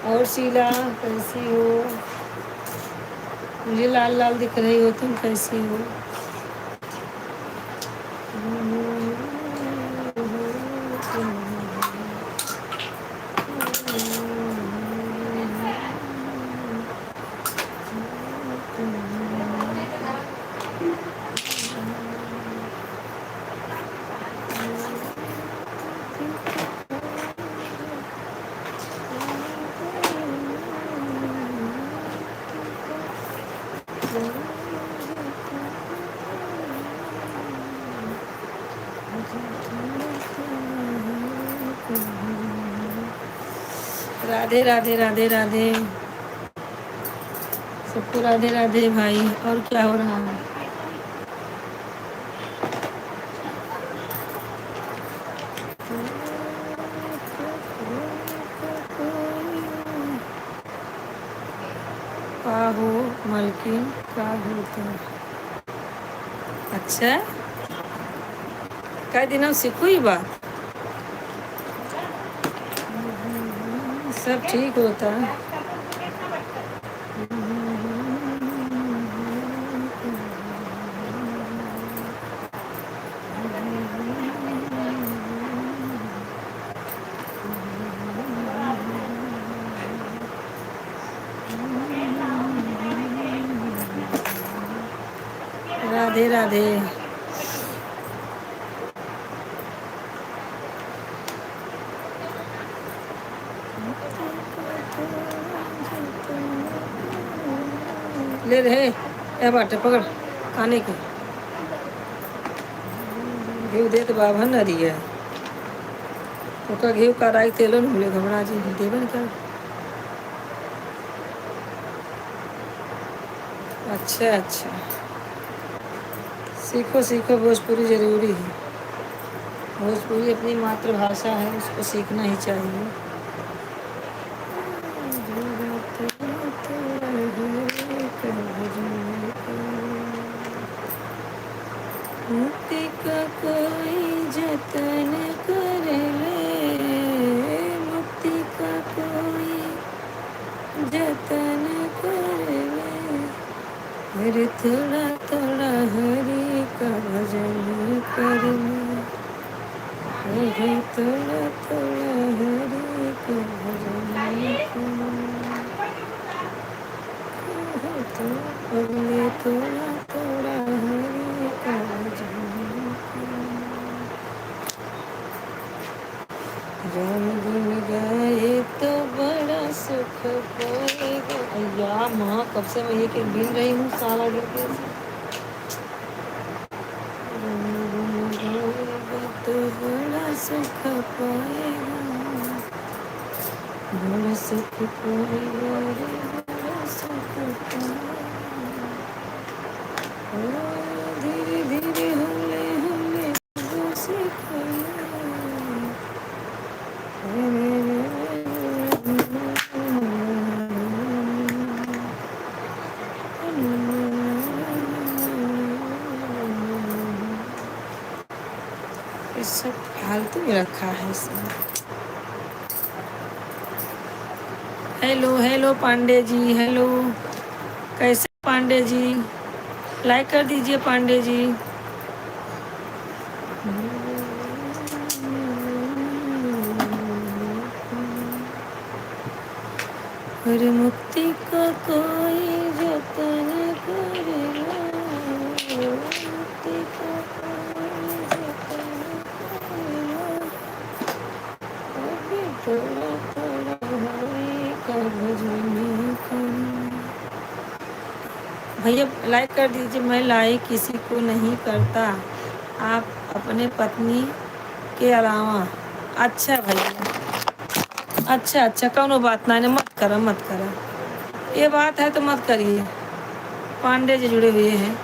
और शीला कैसी हो? मुझे लाल लाल दिख रही हो, तुम कैसी हो? राधे राधे राधे राधे, सबको राधे राधे भाई। और क्या हो रहा है? हो मलकिन का होता है? अच्छा, कई दिनों सीखू ही बात, सब ठीक होता है। राधे राधे। ले रहे ए बाटे पकड़ खाने के घी दे तो बाबा न रही है तो घी कराई तेलो न मिले घबरा जी देवन क्या। अच्छा अच्छा, सीखो सीखो, भोजपुरी ज़रूरी है। भोजपुरी अपनी मातृभाषा है, उसको सीखना ही चाहिए। मुक्ति का कोई जतन कर ले, मुक्ति का कोई जतन कर ले, हर थोड़ा थोड़ा हरि का भजन कर ले, हर थोड़ा थोड़ा हरि का भजन कर ले, थोड़ा थोड़ा हरि का भजन राम गुण गाए तो बड़ा सुख पाएगा। अय्या माँ, कब से मैं ये कि गिन रही हूँ सारा गिन के। राम गुण गाएगा तो बड़ा सुख पाएगा, बड़ा सुख पाएगा रे, बड़ा सुख पाएगा। धीरे धीरे हौले हौले वो सिखाया, सब फालतू में रखा है इसमें। Hello hello Pandey ji, hello, कैसे पांडे जी? लाइक कर दीजिए पांडे जी। हर मुक्ति का कोई जतन करेगा, मुक्ति का कोई जतन करेगा, अभी थोड़ा थोड़ा हरि का भजन करना। भैया लाइक कर दीजिए। मैं लाइक किसी को नहीं करता, आप अपने पत्नी के अलावा। अच्छा भैया, अच्छा अच्छा, कौनो बात ना, मत करा मत करा, ये बात है तो मत करिए। पांडे जी जुड़े हुए हैं,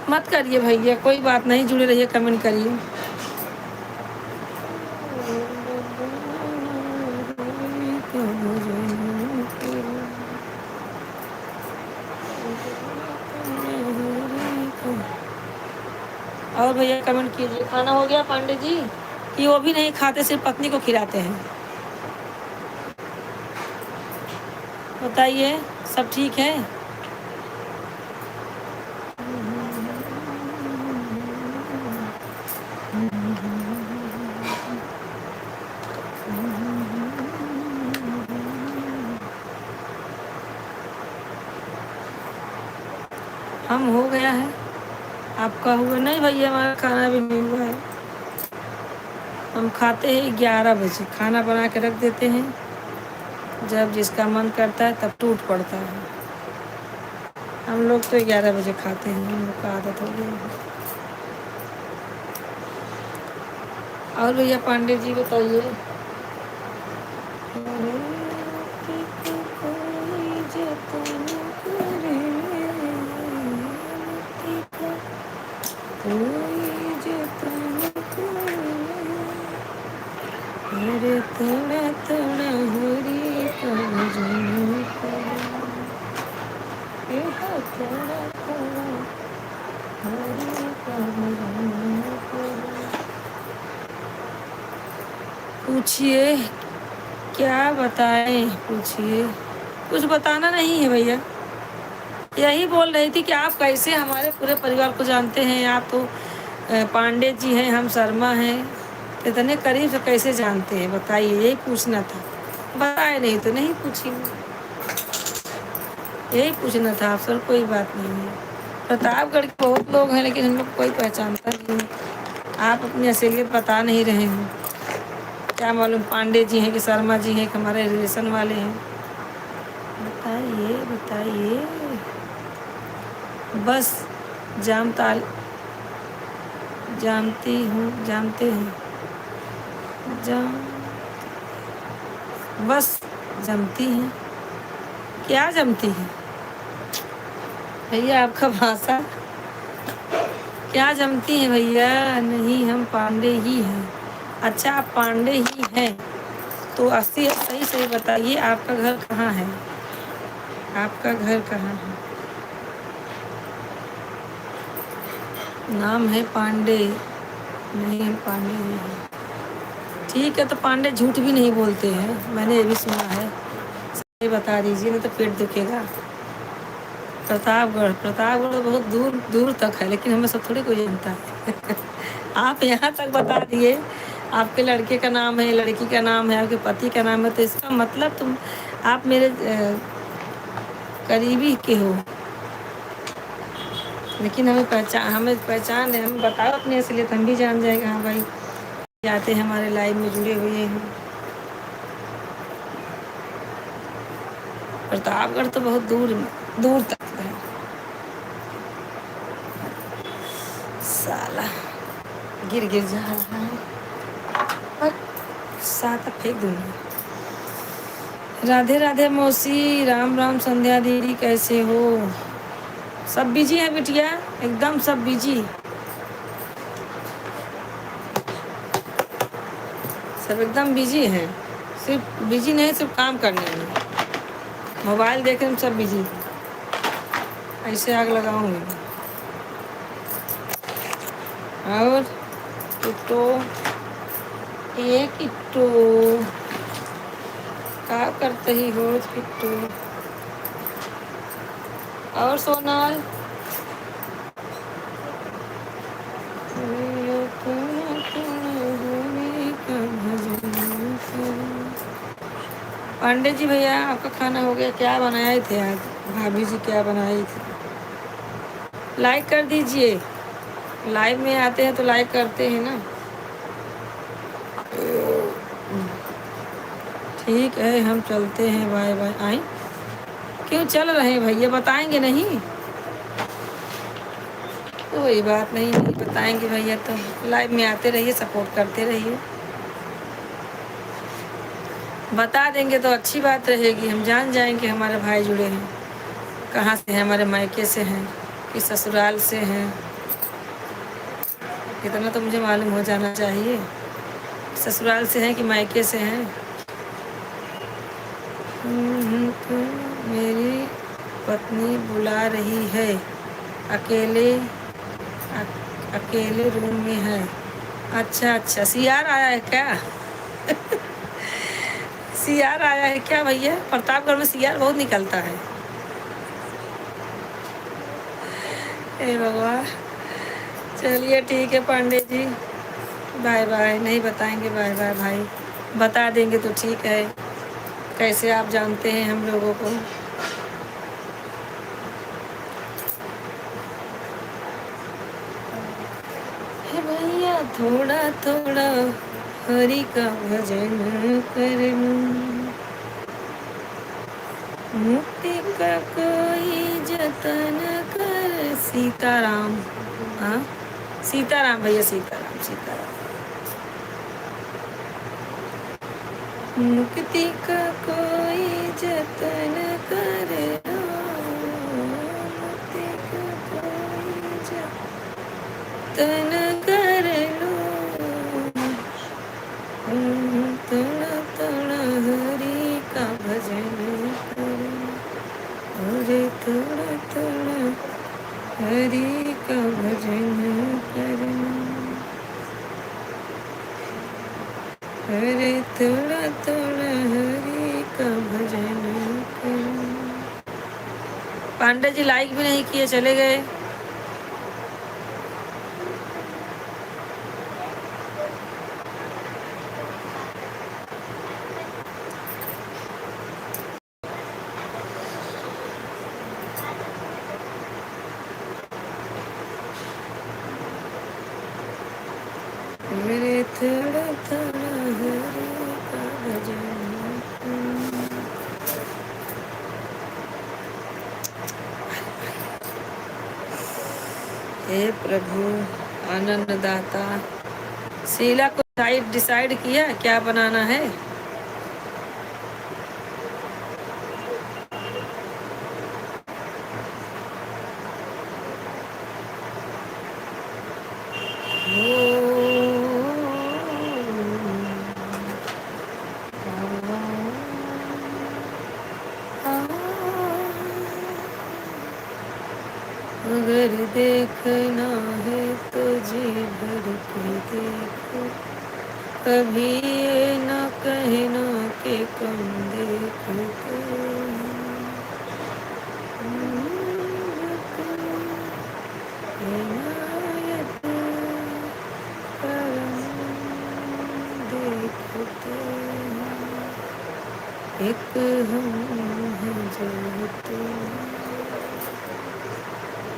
मत करिए भैया, कोई बात नहीं, जुड़े रहिए, कमेंट करिए। और भैया कमेंट कीजिए। खाना हो गया पांडे जी? कि वो भी नहीं खाते, सिर्फ पत्नी को खिलाते हैं? बताइए, सब ठीक है? हम हो गया है, आपका हुआ नहीं भैया? हमारा खाना भी नहीं हुआ है। हम खाते हैं 11 बजे, खाना बना के रख देते हैं, जब जिसका मन करता है तब टूट पड़ता है। हम लोग तो 11 बजे खाते हैं, हम लोग का आदत हो गई है। और भैया पांडे जी बताइए। अरे थोड़ा थोड़ा हरी का भजन करो, ये है थोड़ा थोड़ा हरी का भजन करो। पूछिए क्या बताएं, पूछिए। कुछ बताना नहीं है भैया, यही बोल रही थी कि आप कैसे हमारे पूरे परिवार को जानते हैं। आप तो पांडे जी हैं, हम शर्मा हैं, इतने करीब से कैसे जानते हैं बताइए, यही पूछना था। बताए नहीं तो नहीं पूछेंगे, यही पूछना था आप सर, कोई बात नहीं है। प्रतापगढ़ के बहुत लोग हैं लेकिन हम लोग कोई पहचानता नहीं है। आप अपनी असलियत बता नहीं रहे हैं, क्या मालूम पांडे जी हैं कि शर्मा जी हैं कि हमारे रिलेशन वाले हैं। बताइए बताइए। बस जानती हूँ, जानते हैं बस जमती हैं। क्या जमती है भैया आपका भाषा, क्या जमती है भैया? नहीं हम पांडे ही हैं। अच्छा आप पांडे ही हैं तो सही सही बताइए आपका घर कहाँ है, आपका घर कहाँ है? नाम है पांडे, नहीं हम पांडे ही हैं। ठीक है तो पांडे झूठ भी नहीं बोलते हैं, मैंने ये भी सुना है। सही बता दीजिए नहीं तो पेट दुखेगा। प्रतापगढ़ तो बहुत दूर दूर तक है लेकिन हमें सब थोड़ी कोई जानता है। आप यहाँ तक बता दिए, आपके लड़के का नाम है, लड़की का नाम है, आपके पति का नाम है, तो इसका मतलब तुम आप मेरे करीबी के हो। लेकिन हमें पहचान है, हम बताओ अपने असलियत, हम भी जान जाएगा। हाँ भाई जाते हैं हमारे लाइव में जुड़े हुए हैं। प्रतापगढ़ तो बहुत दूर दूर तक है। साला गिर जा रहा है पर साथ फेंक दूंगी। राधे राधे मौसी, राम राम संध्या दीदी, कैसे हो? सब बिजी है बिटिया, एकदम सब बिजी, सब एकदम बिजी हैं। सिर्फ बिजी नहीं, सिर्फ काम करने में, मोबाइल देखने में सब बिजी हैं। ऐसे आग लगाऊंगी। और किट्टो, ये किट्टो क्या करते ही हो किट्टू? और सोनाल पांडे जी भैया आपका खाना हो गया? क्या बनाए थे आज भाभी जी, क्या बनाई थी? लाइक कर दीजिए, लाइव में आते हैं तो लाइक करते हैं ना। ठीक है हम चलते हैं, बाय बाय। आए क्यों चल रहे हैं भैया, बताएंगे नहीं? कोई बात नहीं, नहीं बताएंगे भैया तो लाइव में आते रहिए, सपोर्ट करते रहिए। बता देंगे तो अच्छी बात रहेगी, हम जान जाएंगे हमारे भाई जुड़े हैं, कहाँ से हैं, हमारे मायके से हैं कि ससुराल से हैं। इतना तो मुझे मालूम हो जाना चाहिए, ससुराल से हैं कि मायके से हैं। तो मेरी पत्नी बुला रही है, अकेले रूम में है। अच्छा सीआर आया है क्या? सीआर आया है क्या भैया? प्रतापगढ़ में सीआर बहुत निकलता है। हे भगवान, चलिए ठीक है पांडे जी, बाय बाय। नहीं बताएंगे बाय बाय भाई, बता देंगे तो ठीक है। कैसे आप जानते हैं हम लोगों को? हे भैया थोड़ा थोड़ा हरि का भजन करूं, मुक्ति का कोई जतन कर। सीताराम, हाँ सीताराम भैया, सीताराम सीताराम। मुक्ति का कोई जतन करे, मुक्ति का कोई जतन कर लो, थोड़ा थोड़ा हरि का भजन करो, अरे थोड़ा थोड़ा हरि का भजन करो, अरे थोड़ा थोड़ा हरि का भजन करो। पांडे जी लाइक भी नहीं किए, चले गए। मेरे थोड़ा थोड़ा हरि का भजन करो। हे प्रभु आनंद दाता, शीला को डिसाइड किया क्या बनाना है? अगर देखना है तो जी भर के देखो, कभी ये न कहना कि कम देखते हैं। इनायत करम देखते हैं, एक हम हैं जलते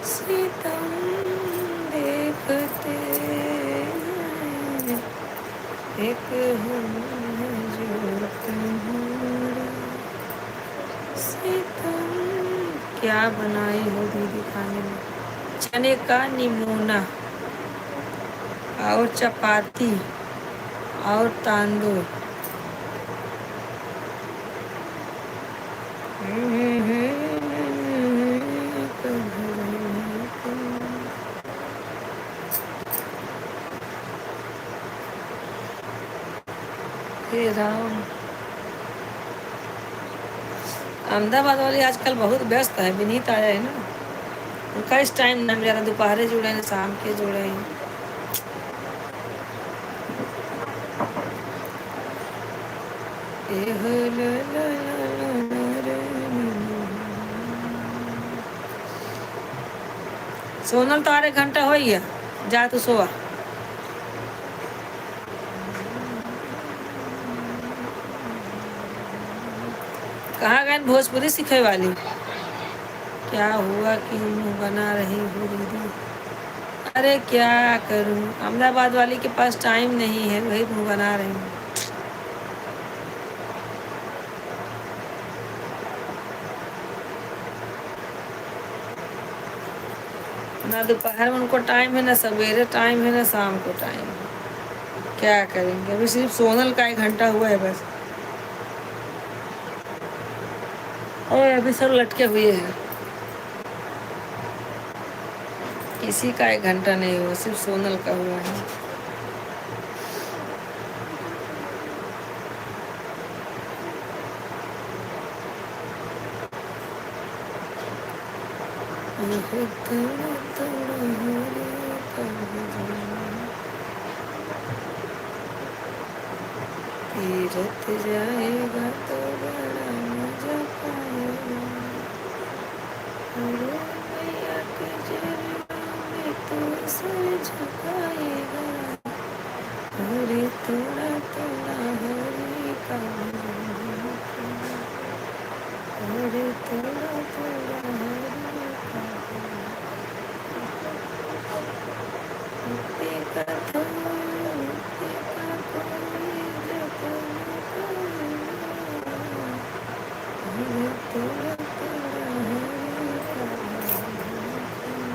सितम देखते हैं, एक हम हैं जो तुम्हारा सितम। क्या बनाई हो दीदी खाने में? चने का निमोना और चपाती और तांदूल। हे राम, अहमदाबाद वाली आजकल बहुत व्यस्त है। विनीत आया है ना, उनका इस टाइम ना ज़्यादा दोपहर जुड़े हैं, शाम के जुड़े हैं। सोनल तो 1 घंटा हो गया, जा तू सोआ। कहाँ गए भोजपुरी सीखे वाली? क्या हुआ कि मुँह बना रही हो दीदी? अरे क्या करूं, अहमदाबाद वाली के पास टाइम नहीं है, वही मुँह बना रही हूँ। ना दोपहर में उनको टाइम है, ना सवेरे टाइम है, ना शाम को टाइम है। क्या करेंगे? अभी सिर्फ सोनल का 1 घंटा हुआ है बस, और अभी सब लटके हुए हैं। किसी का 1 घंटा नहीं हुआ, सिर्फ सोनल का हुआ है। तीरथ जाएगा तो बड़ा मजा पाएगा, अरे मैया के जलवा में तो सर झुकाएगा, अरे थोड़ा थोड़ा हरि का भजन करो, अरे थोड़ा थोड़ा हरि का भजन। मुक्ति का मुक्ति का कोई जतन करे, अरे थोड़ा थोड़ा हरि का भजन करो, थोड़ा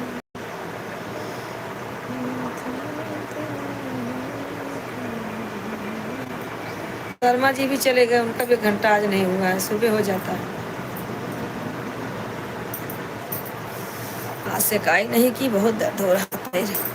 थोड़ा हरि का भजन। शर्मा जी भी चले गए, उनका भी घंटा आज नहीं हुआ है, सुबह हो जाता है। आज से काई नहीं की, बहुत दर्द हो रहा है।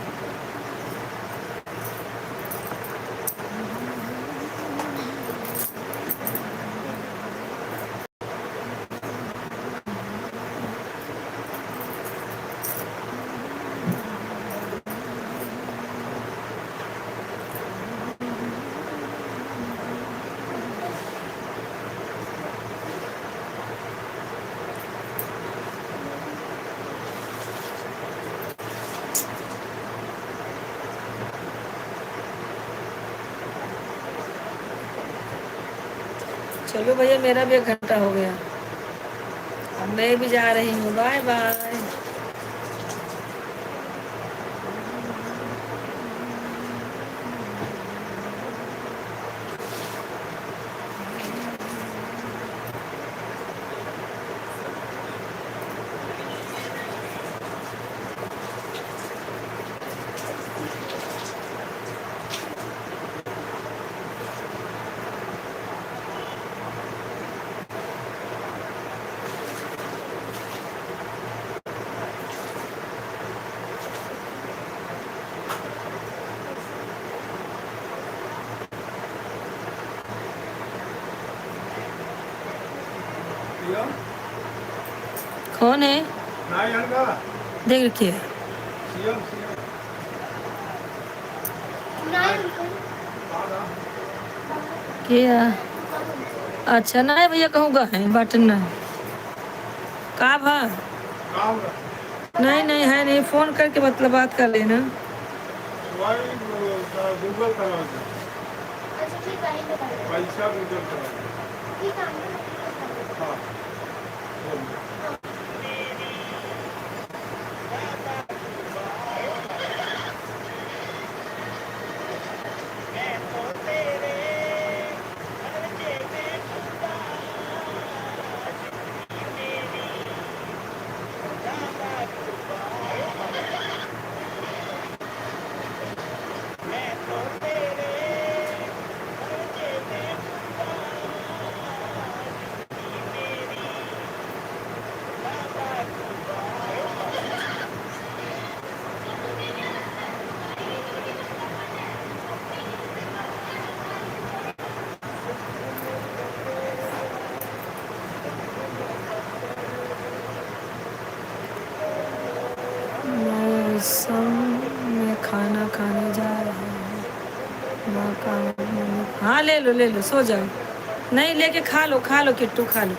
चलो भैया, मेरा भी 1 घंटा हो गया, अब मैं भी जा रही हूँ। Bye bye. सीएम कौन है? ना यार का देख रखिए। सीएम सीएम क्या? अच्छा नहीं भैया, कहूँगा है बटन नहीं का भा? काम नहीं नहीं है नहीं, फोन करके मतलब बात कर लेना। वाई गूगल करा दे, अच्छा ठीक है, पैसा गूगल करा दे। ठीक है। हाँ मौसम में खाना खाने जा रहे हैं। हाँ ले लो, सो जाओ। नहीं लेके खा लो किट्टू, खा लो।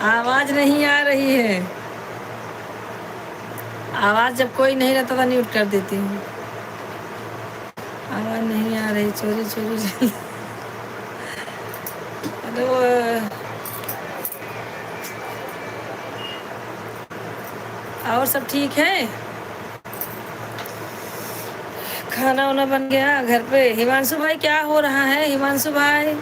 आवाज नहीं आ रही है। आवाज जब कोई नहीं रहता था म्यूट कर देती हूँ। आवाज नहीं आ रही, चोरी चोरी चल। हेलो। और सब ठीक है? खाना वाना बन गया घर पे? हिमांशु भाई क्या हो रहा है? हिमांशु भाई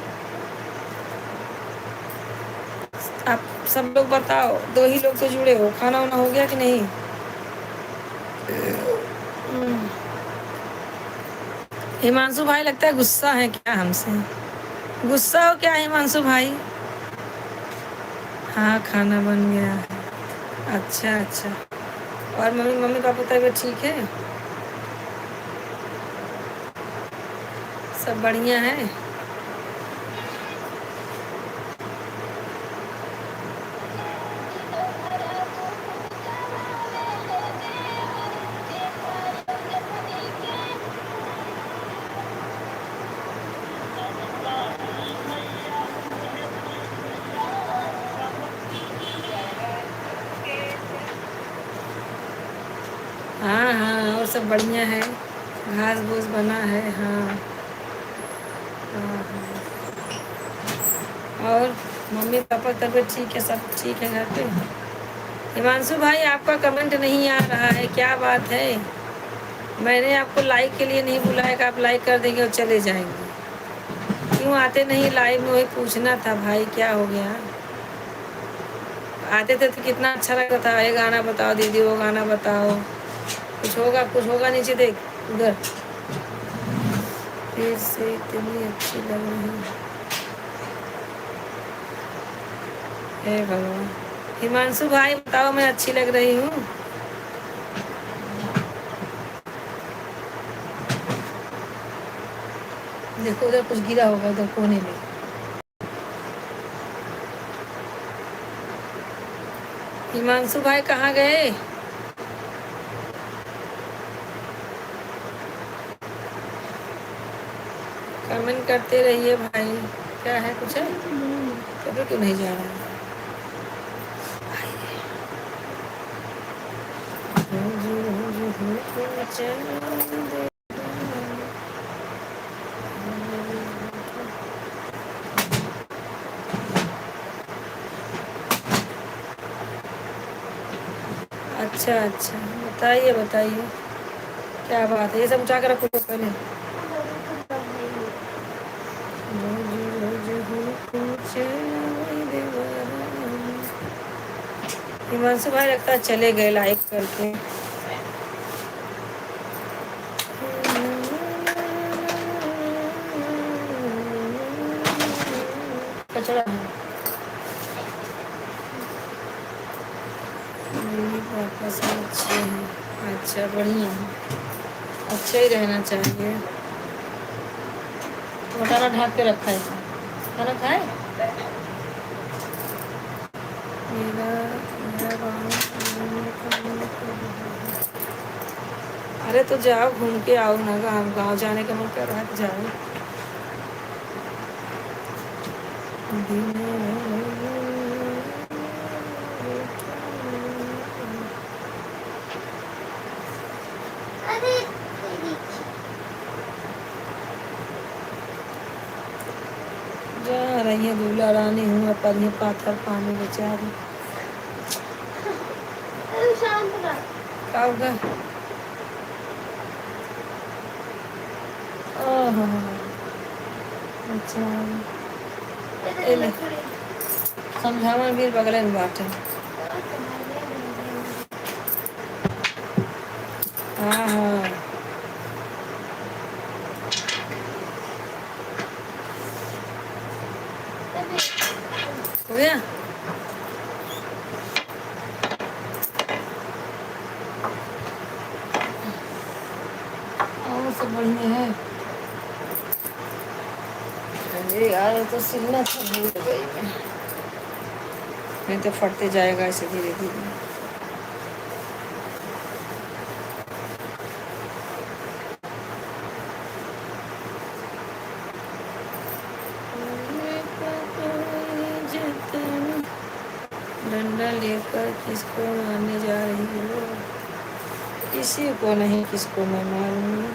आप सब लोग बताओ, दो ही लोग तो जुड़े हो। खाना वाना हो गया कि नहीं? हिमांशु भाई लगता है गुस्सा है क्या हमसे? गुस्सा हो क्या हिमांशु भाई? हाँ खाना बन गया है। अच्छा अच्छा। और मम्मी मम्मी पापा तबीयत ठीक है? सब बढ़िया है? हाँ हाँ और सब बढ़िया है। घास भूस बना है। हाँ हाँ हाँ। और मम्मी पापा तबीयत ठीक है? सब ठीक है घर पे? हिमांशु भाई आपका कमेंट नहीं आ रहा है, क्या बात है? मैंने आपको लाइक के लिए नहीं बुलाया कि आप लाइक कर देंगे और चले जाएंगे। क्यों आते नहीं लाइव में? वही पूछना था भाई, क्या हो गया? आते थे तो कितना अच्छा लगता था। ये गाना बताओ दीदी, वो गाना बताओ। कुछ होगा नीचे देख उधर। फिर से इतनी अच्छी लग रही है भगवान। हिमांशु भाई बताओ मैं अच्छी लग रही हूँ? देखो उधर कुछ गिरा होगा, उधर कोने में। हिमांशु भाई कहाँ गए? कमेंट करते रहिए भाई। क्या है, कुछ है? कभी क्यों नहीं जा रहा है? अच्छा अच्छा बताइए बताइए, क्या बात है? ये सब उठा कर रखो पहले। हिमांशु भाई लगता है चले गए लाइक करके। कचरा है। पापा सब अच्छे हैं। अच्छा बढ़िया है, अच्छा ही रहना चाहिए। मटाना ढाक के रखा है, खाना खाए? मेरा मेरा अरे तो जाओ घूम के आओ ना। गाँव जाने का मन कर रहा है तो जाओ। जा रही है दूल्हा रानी हूँ पर ये पाथर पानी बेचारी। क्या होगा? ओहो अच्छा समझावा भी बगल में बाटे। हाँ हाँ हो गया। और सब बढ़िया है। अरे यार तो सिलना था, भूल गई मैं। नहीं तो फटते जाएगा ऐसे धीरे धीरे। कैमरा लेकर किसको मारने जा रही हो? किसी को नहीं, किसको मैं मारूंगी।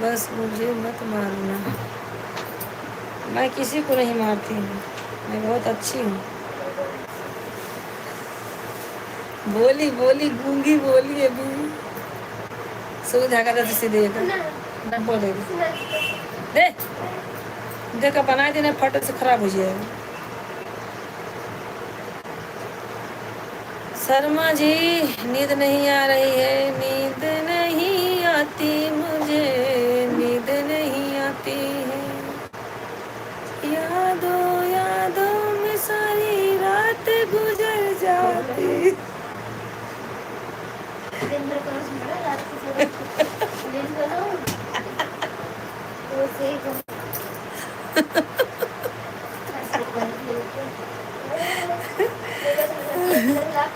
बस मुझे मत मारना, मैं किसी को नहीं मारती हूँ, मैं बहुत अच्छी हूँ। बोली बोली गूंगी बोली अभी सो जाकर जैसे देगा ना बोले दे देखा बना देना फट से खराब हो जाएगा। शर्मा जी नींद नहीं आ रही है, नींद नहीं आती मुझे, नींद नहीं आती है, यादों यादों में सारी रात गुजर जाती। दिन भर करो सुनो रात को दिन करो वो से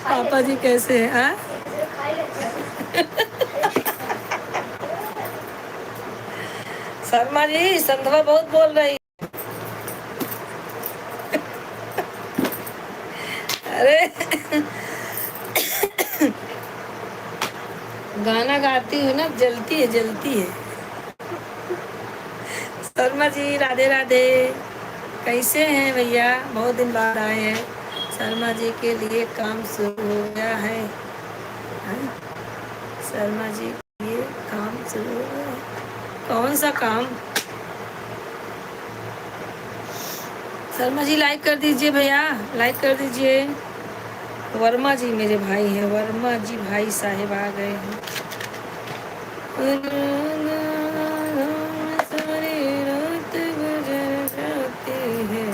पापा जी कैसे हैं? हाँ शर्मा जी संध्या बहुत बोल रही। अरे गाना गाती हूँ ना, जलती है जलती है। शर्मा जी राधे राधे, कैसे हैं भैया? बहुत दिन बाद आए हैं। शर्मा जी के लिए काम शुरू हो गया है। हाँ? शर्मा जी के लिए काम शुरू हो गया है। कौन सा काम? शर्मा जी लाइक कर दीजिए भैया, लाइक कर दीजिए। वर्मा जी मेरे भाई हैं, वर्मा जी भाई साहेब आ गए हैं। सारी रात गुजर जाती है,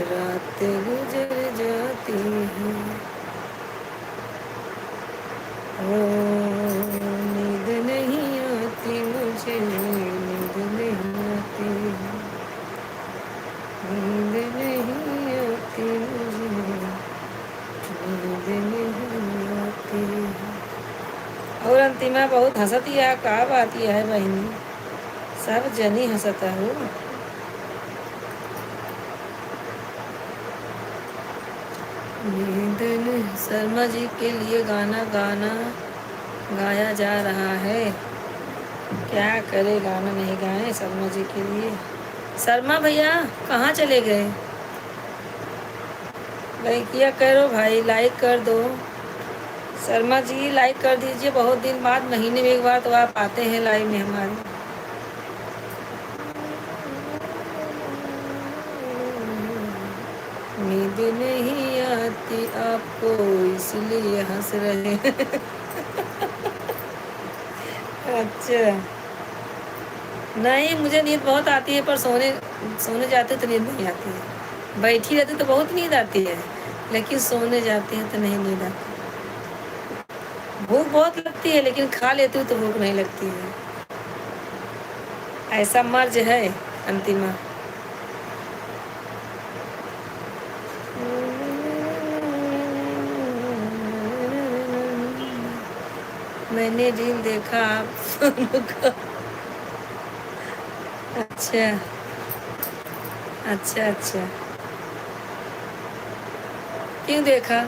रात गुजर जाती है, ओ नींद नहीं आती मुझे, नींद नहीं आती, नींद नहीं आती मुझे, नींद नहीं आती। और अंतिमा बहुत हंसती है, का बात यह है बहनी, सब जनी हंसता हो। नींद नहीं। शर्मा जी के लिए गाना गाया जा रहा है, क्या करे गाना नहीं गाए शर्मा जी के लिए। शर्मा भैया कहाँ चले गए? लाइकिया करो भाई, लाइक कर दो। शर्मा जी लाइक कर दीजिए, बहुत दिन बाद, महीने में एक बार तो आप आते हैं लाइव में हमारे। नींद नहीं आती आपको इसलिए हंस रहे अच्छा नहीं, मुझे नींद बहुत आती है, पर सोने जाते तो नींद नहीं आती है। बैठी रहती तो बहुत नींद आती है, लेकिन सोने जाती है तो नहीं नींद आती। भूख बहुत लगती है, लेकिन खा लेती हूँ तो भूख नहीं लगती है। ऐसा मर्ज है अंतिमा। मैंने रील देखा आप सोनू का। अच्छा अच्छा अच्छा, क्यों देखा?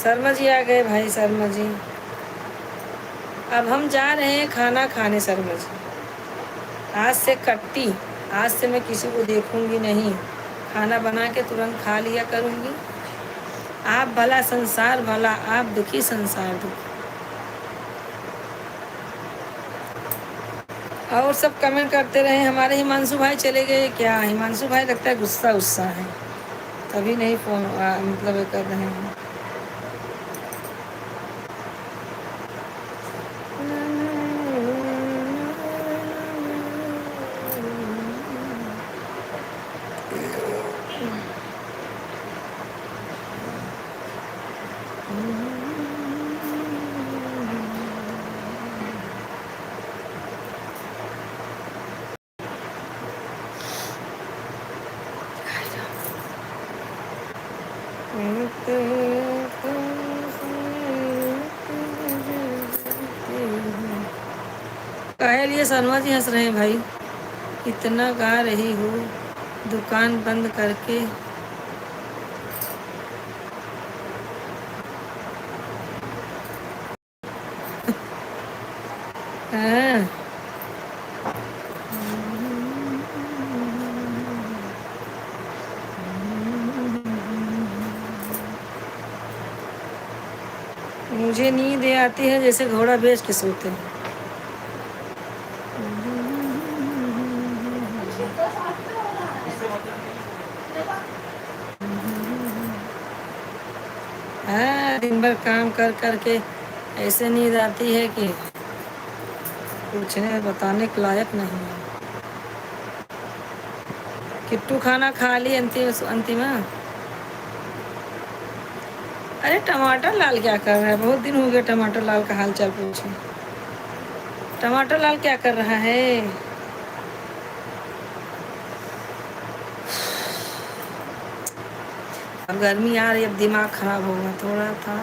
शर्मा जी आ गए भाई, शर्मा जी। अब हम जा रहे हैं खाना खाने शर्मा जी। आज से कट्टी, आज से मैं किसी को देखूंगी नहीं, खाना बना के तुरंत खा लिया करूंगी। आप भला संसार भला, आप दुखी संसार दुखी। और सब कमेंट करते रहे। हमारे हिमांशु भाई चले गए क्या? हिमांशु भाई लगता है गुस्सा है, तभी नहीं फोन मतलब कर रहे हैं। काहे लिए शर्मा जी हंस रहे हैं भाई? इतना गा रही हो दुकान बंद करके। हाँ। मुझे नींद ये आती है जैसे घोड़ा बेच के सोते हैं। हाँ, दिन भर काम कर कर के ऐसे नींद आती है कि पूछने बताने के लायक नहीं है। किट्टू खाना खा ली अंतिमा। अरे टमाटर लाल क्या कर रहा है? बहुत दिन हो गया टमाटर लाल का हाल चाल पूछे। टमाटर लाल क्या कर रहा है? अब गर्मी आ रही, अब दिमाग खराब होगा। थोड़ा था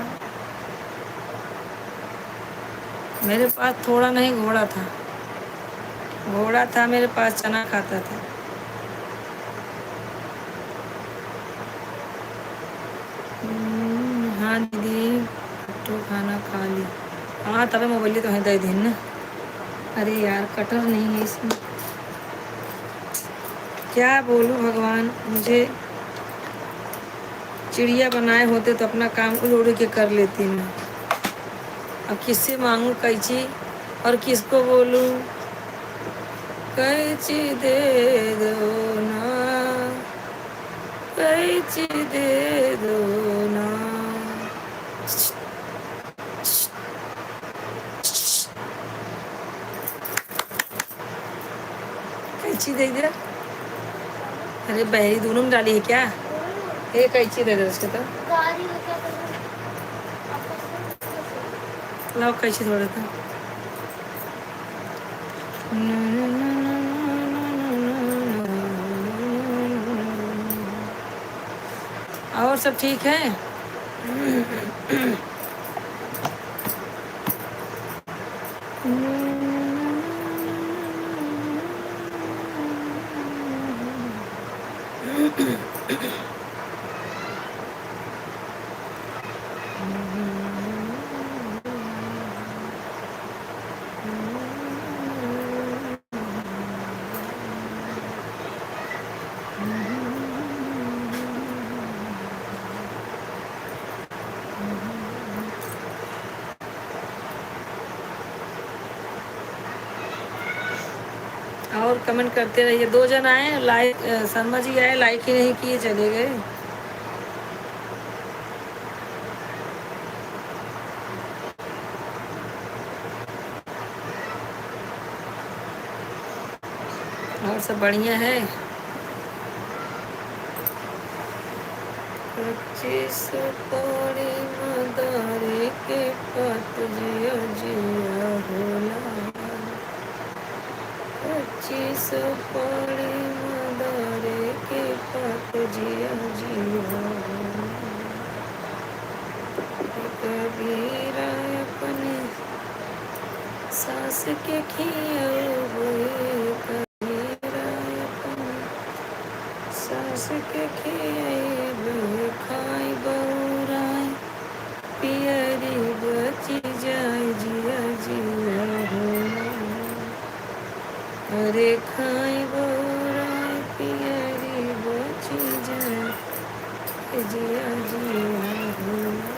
मेरे पास, थोड़ा नहीं घोड़ा था। घोड़ा था मेरे पास, चना खाता था। हाँ दीदी तो खाना खा ली। हाँ तब मोबाइल तो है दे दिन ना। अरे यार कटर नहीं है इसमें, क्या बोलूँ भगवान। मुझे चिड़िया बनाए होते तो अपना काम उड़ के कर लेती मैं। अब किससे मांगू कैंची और किसको बोलूँ? कैंची दे दो ना, कैंची दे दो ना। कैंची दे दे। अरे बहरी दोनों में डाली है क्या? एक कैंची दे दे उसके तो। लाओ कैंची थोड़ा था। और सब ठीक है? और कमेंट करते रहिए। 2 जन आए लाइक, शर्मा जी आए लाइक ही नहीं किए चले गए। और सब बढ़िया है। 25 पौड़ी मदारी के पत जिया जिया होला। 25 पौड़ी मदारी के पत जिया जिया होला। कबीरा अपने सास के खिया हुए, सास के खियाब खाई बउराई, पियरी बची जाए जिया जिया होला। अरे खाई बउराई पियरी बची जाए जिया जिया होला।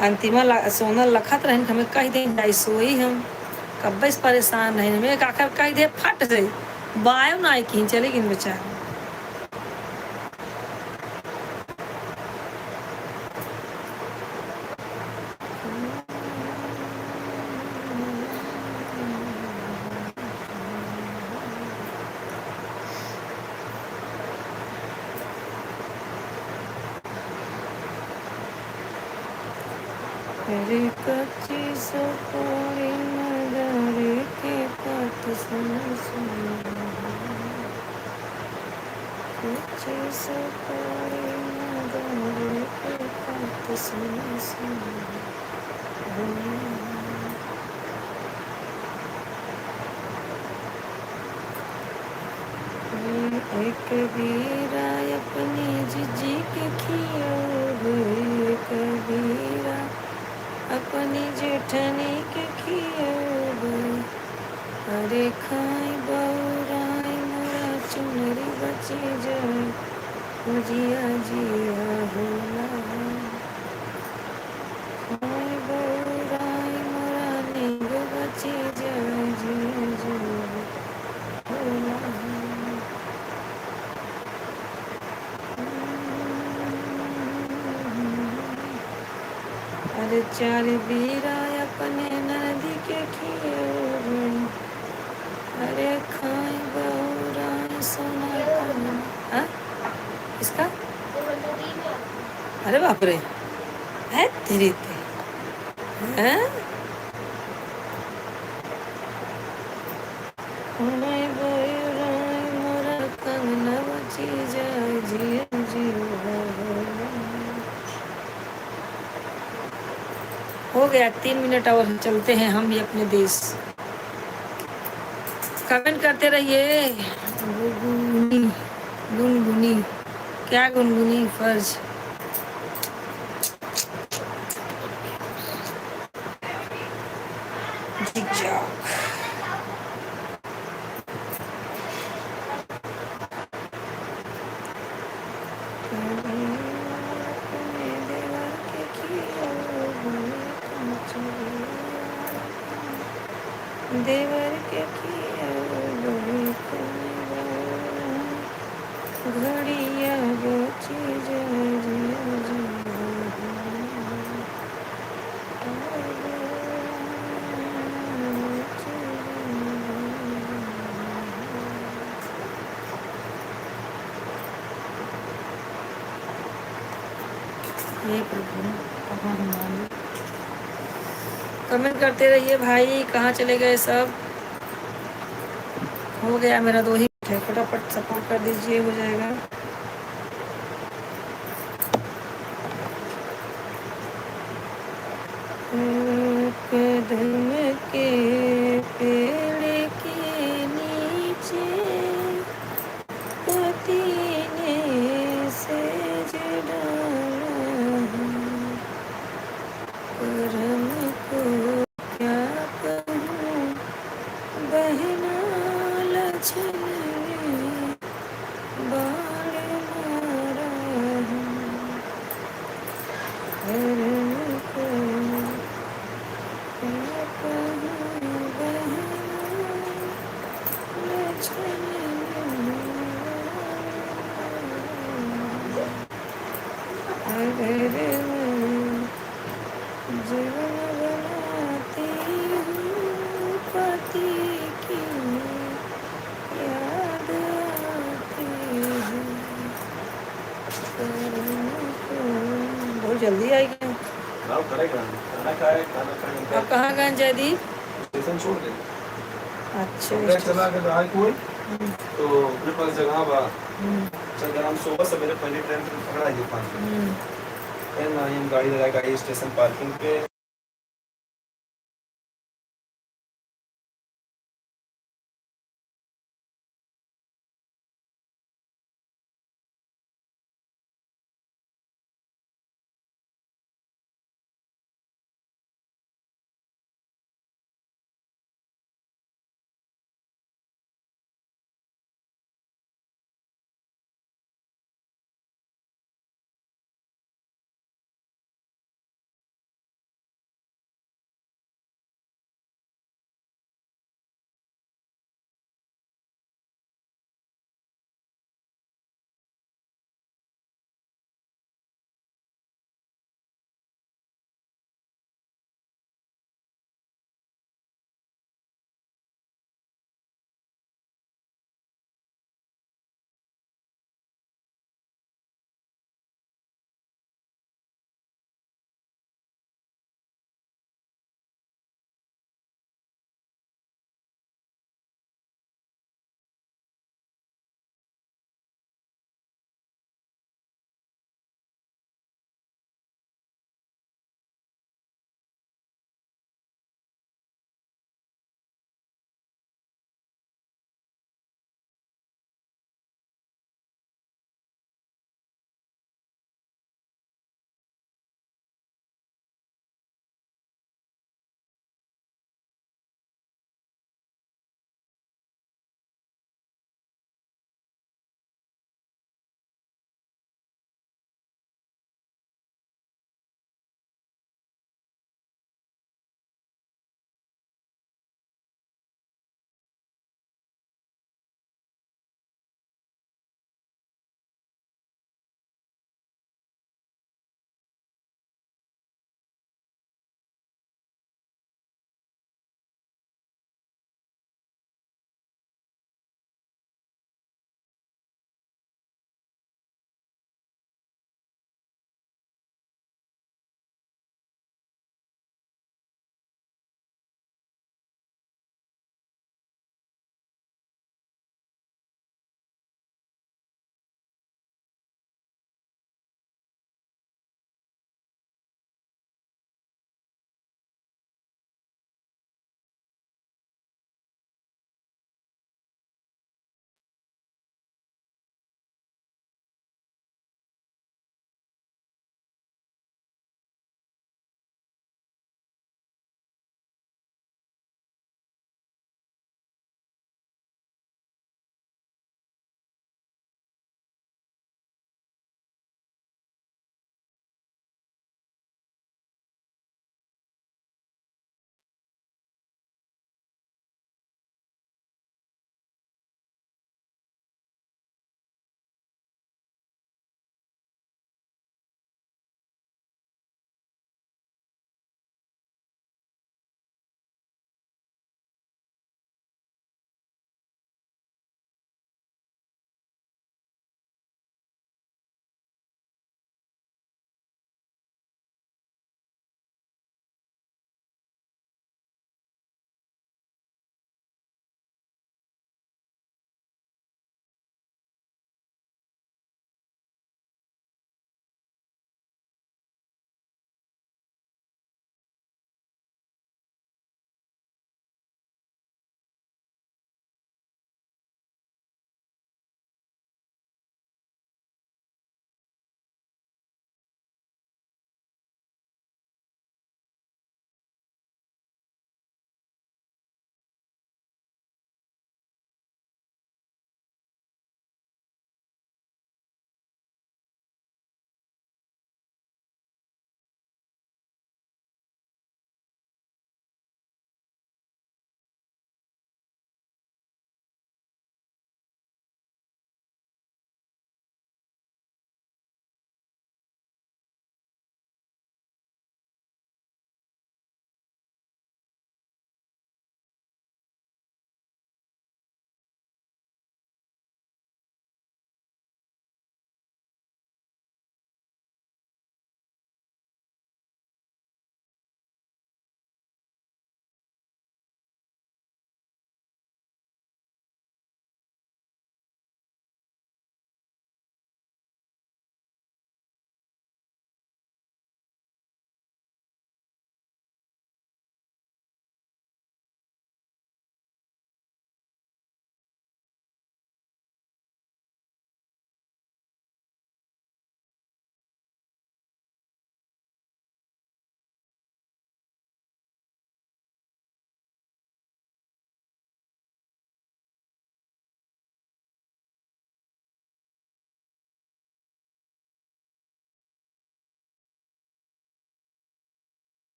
अंतिमा सोना लखत रहन हमें कह दे जाई सोई हम। कब इस परेशान रहे मैं आखिर कही दे फट से बायो ना आई की चले गिन बेचारा रे कच्ची सपोरी नजरे के पत कच्ची सपोरी नजरे के पत एक बीरा अपनी जिजी के खियो एक बीरा अपनी जेठनी के खियाब अरे खाई बौराई मोरा चुनरी बची जाए जिया जिया होला खाई बौराई मोरा नींद बची जाए जिया जिया होला अरे चार बीरा अपने नदी के खियो अरे खाई बौराई सोना हाँ इसका अरे बाप रे है तेरी हैं खाई बौराई मोरा कंगना बची जाए जिया जिया हो गया 3 मिनट और चलते हैं हम भी अपने देश कमेंट करते रहिए गुनगुनी गुनगुनी क्या गुनगुनी फर्ज देवर के किया घड़िया बची कमेंट करते रहिए भाई कहाँ चले गए सब हो गया मेरा 2 ही है फटाफट सपोर्ट कर दीजिए हो जाएगा कदम के पेड़ के नीचे पति ने सेज डाला करम को क्या कहूँ बहना लछन ने बाण मारा करम को क्या कहूँ बहना लछन अगर जीवन बनाती हूँ पति की याद आती है बहुत जल्दी आई गए खाना खाए खाना खाने अब कहाँ गए जयदीप स्टेशन छोड़ दे अच्छा चला के रहा कोई तो मेरे पास जगह बा चल हम सुबह सवेरे पहले ट्रेन पकड़ा है 5 बजे फिर ना हम गाड़ी लगा गाड़ी स्टेशन पार्किंग पे